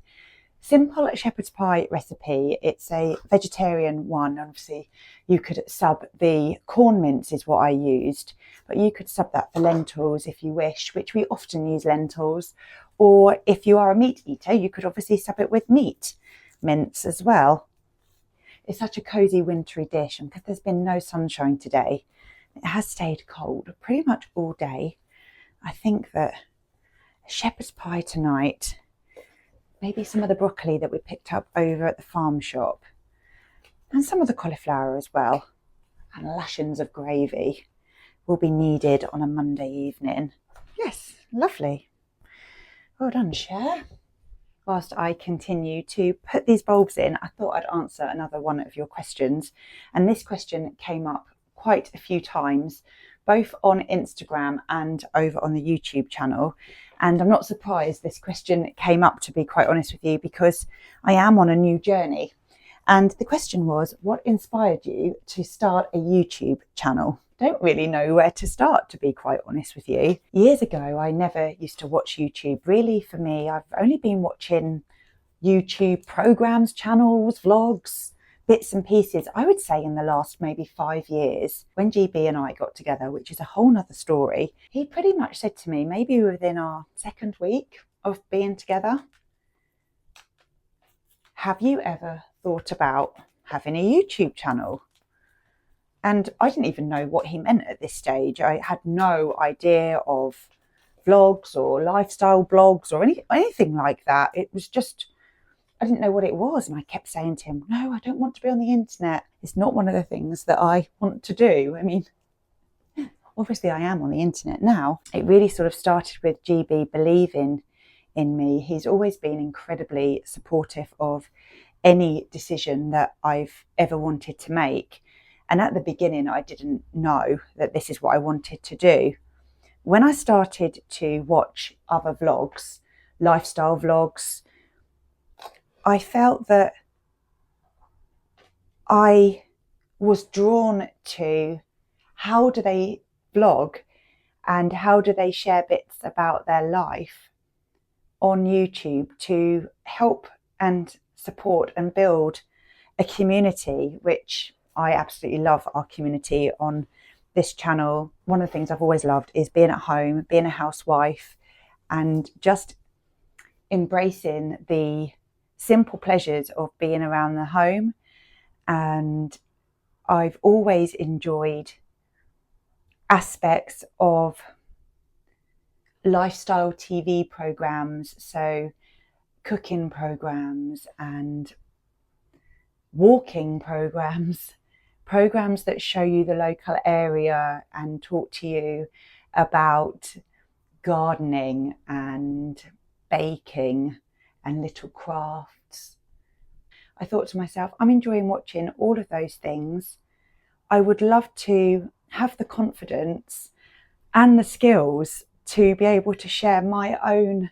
simple shepherd's pie recipe. It's a vegetarian one. Obviously, you could sub the corn mince is what I used, but you could sub that for lentils if you wish, which we often use lentils. Or if you are a meat eater, you could obviously sub it with meat mince as well. It's such a cosy wintry dish, and because there's been no sunshine today, it has stayed cold pretty much all day. I think that shepherd's pie tonight, maybe some of the broccoli that we picked up over at the farm shop, and some of the cauliflower as well, and lashings of gravy will be needed on a Monday evening. Yes, lovely. Well done, Cher. Whilst I continue to put these bulbs in, I thought I'd answer another one of your questions. And this question came up quite a few times, both on Instagram and over on the YouTube channel. And I'm not surprised this question came up, to be quite honest with you, because I am on a new journey. And the question was, what inspired you to start a YouTube channel? Don't really know where to start, to be quite honest with you. Years ago, I never used to watch YouTube. Really, for me, I've only been watching YouTube programs, channels, vlogs, bits and pieces, I would say in the last maybe 5 years. When GB and I got together, which is a whole nother story, he pretty much said to me, maybe within our 2nd week of being together, have you ever thought about having a YouTube channel? And I didn't even know what he meant at this stage. I had no idea of vlogs or lifestyle blogs or anything like that. It was just, I didn't know what it was. And I kept saying to him, no, I don't want to be on the internet. It's not one of the things that I want to do. I mean, obviously I am on the internet now. It really sort of started with GB believing in me. He's always been incredibly supportive of any decision that I've ever wanted to make. And at the beginning, I didn't know that this is what I wanted to do. When I started to watch other vlogs, lifestyle vlogs, I felt that I was drawn to how do they vlog and how do they share bits about their life on YouTube to help and support and build a community, which I absolutely love our community on this channel. One of the things I've always loved is being at home, being a housewife, and just embracing the simple pleasures of being around the home. And I've always enjoyed aspects of lifestyle TV programs, so cooking programs and walking programs that show you the local area and talk to you about gardening and baking and little crafts. I thought to myself, I'm enjoying watching all of those things. I would love to have the confidence and the skills to be able to share my own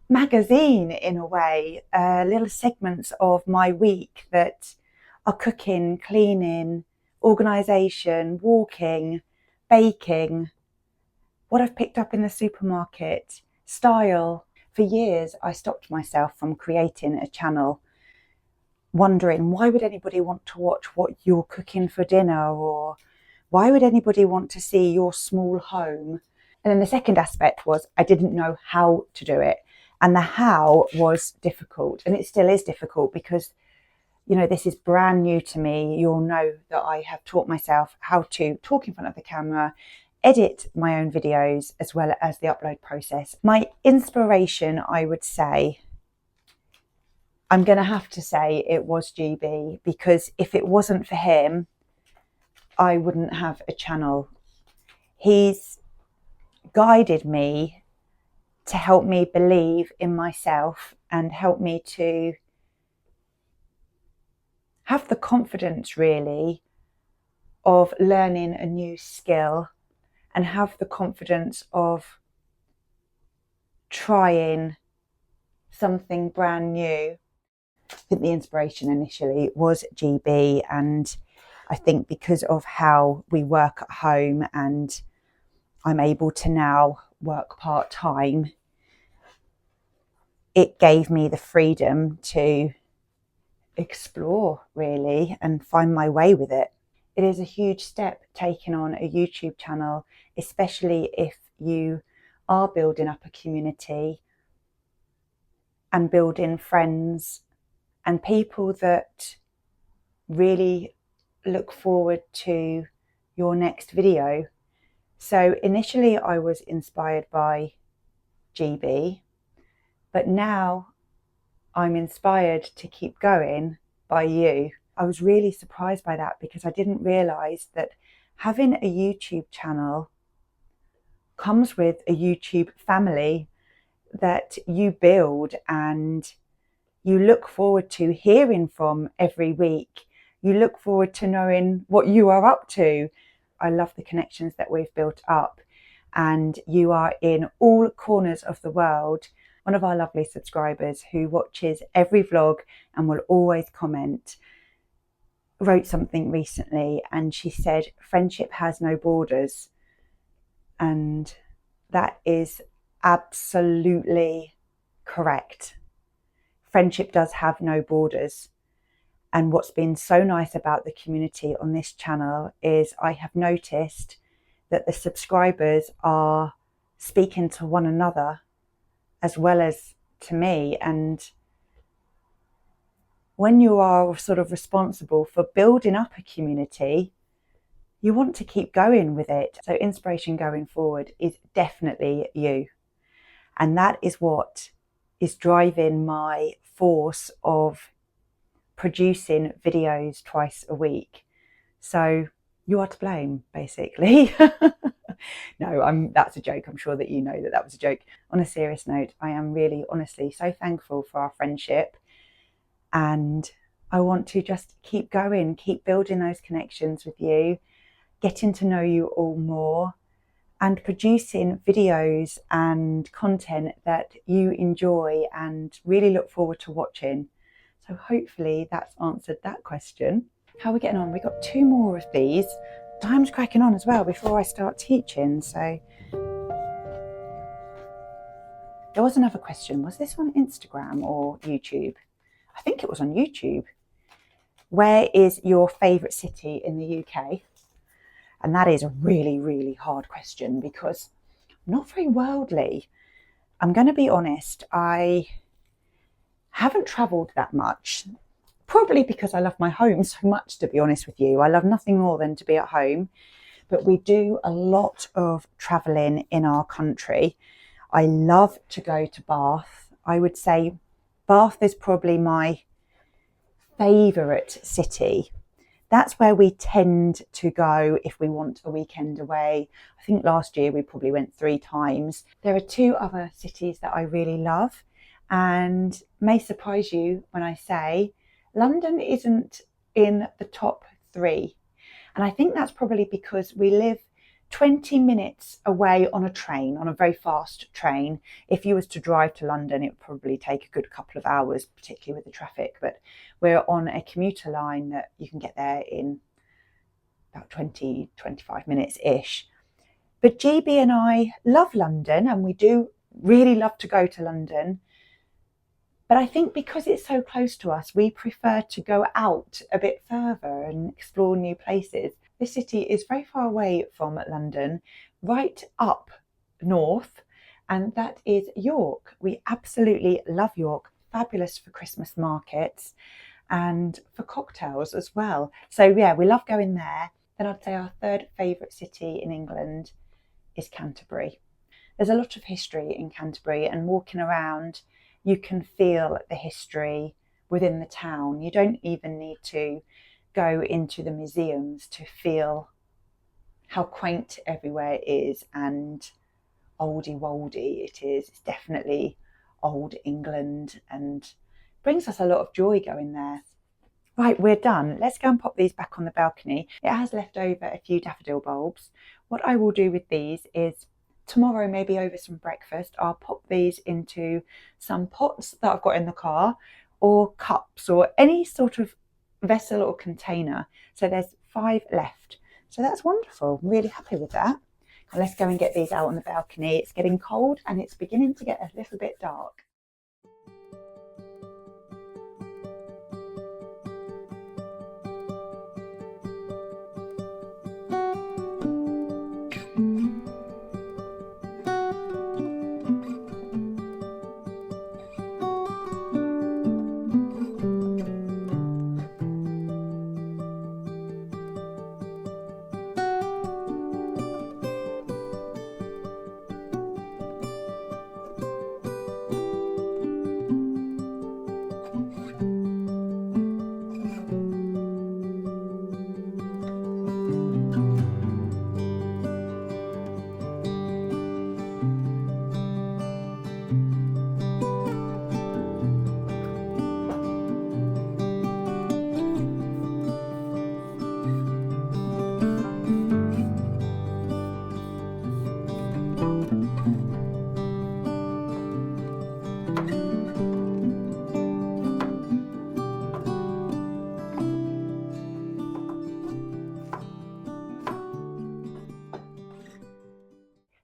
magazine, in a way, little segments of my week that are cooking, cleaning, organisation, walking, baking, what I've picked up in the supermarket, style. For years, I stopped myself from creating a channel, wondering why would anybody want to watch what you're cooking for dinner, or why would anybody want to see your small home? And then the second aspect was I didn't know how to do it. And the how was difficult, and it still is difficult because, you know, this is brand new to me. You'll know that I have taught myself how to talk in front of the camera, edit my own videos, as well as the upload process. My inspiration, I would say, I'm going to have to say it was GB, because if it wasn't for him, I wouldn't have a channel. He's guided me to help me believe in myself and help me to have the confidence, really, of learning a new skill and have the confidence of trying something brand new. I think the inspiration initially was GB, and I think because of how we work at home and I'm able to now work part-time, it gave me the freedom to explore, really, and find my way with it. It is a huge step taking on a YouTube channel, especially if you are building up a community and building friends and people that really look forward to your next video. So initially I was inspired by GB, but now I'm inspired to keep going by you. I was really surprised by that because I didn't realise that having a YouTube channel comes with a YouTube family that you build and you look forward to hearing from every week. You look forward to knowing what you are up to. I love the connections that we've built up, and you are in all corners of the world. One of our lovely subscribers who watches every vlog and will always comment wrote something recently, and she said, friendship has no borders. And that is absolutely correct. Friendship does have no borders. And what's been so nice about the community on this channel is I have noticed that the subscribers are speaking to one another as well as to me. And when you are sort of responsible for building up a community, you want to keep going with it. So inspiration going forward is definitely you. And that is what is driving my force of producing videos twice a week. So you are to blame, basically. No, that's a joke. I'm sure that you know that that was a joke. On a serious note, I am really, honestly, so thankful for our friendship. And I want to just keep going, keep building those connections with you, getting to know you all more, and producing videos and content that you enjoy and really look forward to watching. So hopefully that's answered that question. How are we getting on? We've got 2 more of these. Time's cracking on as well before I start teaching. So there was another question. Was this on Instagram or YouTube? I think it was on YouTube. Where is your favourite city in the UK? And that is a really, really hard question because I'm not very worldly. I'm going to be honest, I haven't travelled that much, probably because I love my home so much, to be honest with you. I love nothing more than to be at home, but we do a lot of travelling in our country. I love to go to Bath. I would say Bath is probably my favourite city. That's where we tend to go if we want a weekend away. I think last year we probably went 3 times. There are 2 other cities that I really love and may surprise you when I say London isn't in the top 3. And I think that's probably because we live 20 minutes away on a train, on a very fast train. If you was to drive to London, it would probably take a good couple of hours, particularly with the traffic. But we're on a commuter line that you can get there in about 20, 25 minutes-ish. But GB and I love London, and we do really love to go to London. But I think because it's so close to us, we prefer to go out a bit further and explore new places. This city is very far away from London, right up north, and that is York. We absolutely love York. Fabulous for Christmas markets and for cocktails as well. So yeah, we love going there. Then I'd say our 3rd favourite city in England is Canterbury. There's a lot of history in Canterbury, and walking around, you can feel the history within the town. You don't even need to go into the museums to feel how quaint everywhere is and oldie-woldy it is. It's definitely old England and brings us a lot of joy going there. Right, we're done. Let's go and pop these back on the balcony. It has left over a few daffodil bulbs. What I will do with these is tomorrow, maybe over some breakfast, I'll pop these into some pots that I've got in the car, or cups, or any sort of vessel or container. So there's 5 left. So that's wonderful. I'm really happy with that. Now let's go and get these out on the balcony. It's getting cold and it's beginning to get a little bit dark.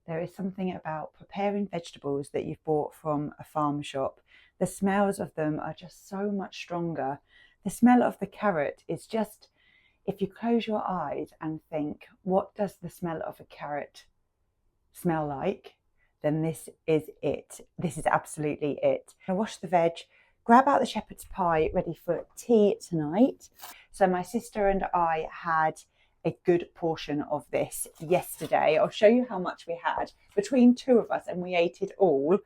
There is something about preparing vegetables that you've bought from a farm shop. The smells of them are just so much stronger. The smell of the carrot is just, if you close your eyes and think, what does the smell of a carrot smell like? Then this is it. This is absolutely it. I wash the veg grab out the shepherd's pie ready for tea tonight. So my sister and I had a good portion of this yesterday. I'll show you how much we had between two of us, and we ate it all.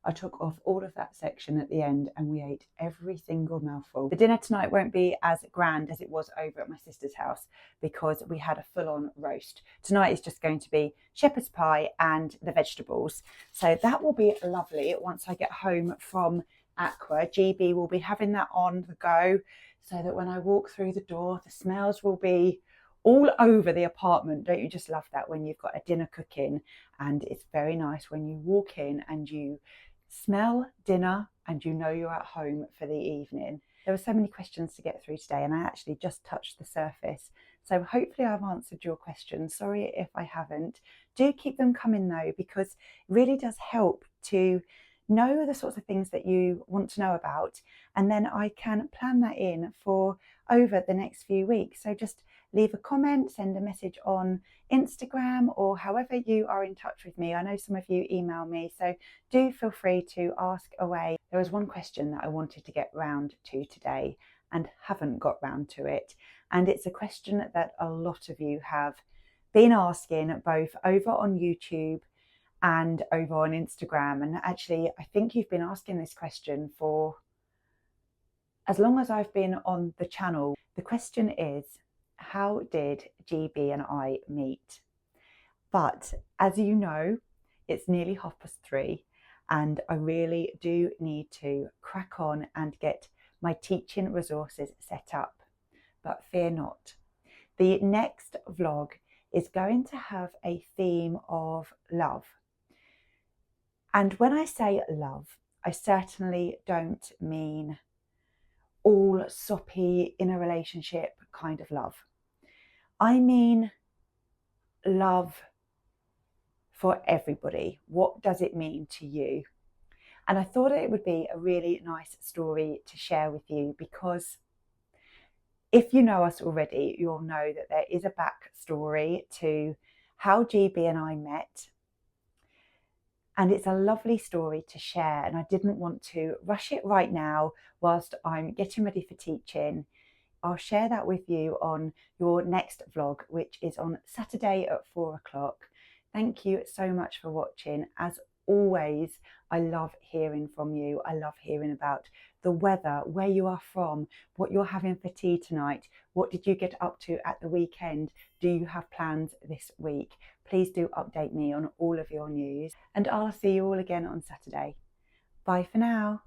I took off all of that section at the end and we ate every single mouthful. The dinner tonight won't be as grand as it was over at my sister's house because we had a full-on roast. Tonight is just going to be shepherd's pie and the vegetables. So that will be lovely once I get home from Aqua. GB will be having that on the go so that when I walk through the door, the smells will be all over the apartment. Don't you just love that when you've got a dinner cooking? And it's very nice when you walk in and you smell dinner and you know you're at home for the evening. There were so many questions to get through today and I actually just touched the surface. So hopefully I've answered your questions. Sorry if I haven't. Do keep them coming though, because it really does help to know the sorts of things that you want to know about, and then I can plan that in for over the next few weeks. So just leave a comment, send a message on Instagram, or however you are in touch with me. I know some of you email me, so do feel free to ask away. There was one question that I wanted to get round to today and haven't got round to it, and it's a question that a lot of you have been asking both over on YouTube and over on Instagram. And actually, I think you've been asking this question for as long as I've been on the channel. The question is, how did GB and I meet? But as you know, it's nearly 3:30 and I really do need to crack on and get my teaching resources set up. But fear not, the next vlog is going to have a theme of love. And when I say love, I certainly don't mean all soppy in a relationship kind of love. I mean love for everybody. What does it mean to you? And I thought it would be a really nice story to share with you, because if you know us already, you'll know that there is a backstory to how GB and I met. And it's a lovely story to share, and I didn't want to rush it right now whilst I'm getting ready for teaching. I'll share that with you on your next vlog, which is on Saturday at 4 o'clock. Thank you so much for watching. As always, I love hearing from you. I love hearing about the weather, where you are from, what you're having for tea tonight, what did you get up to at the weekend, do you have plans this week? Please do update me on all of your news, and I'll see you all again on Saturday. Bye for now.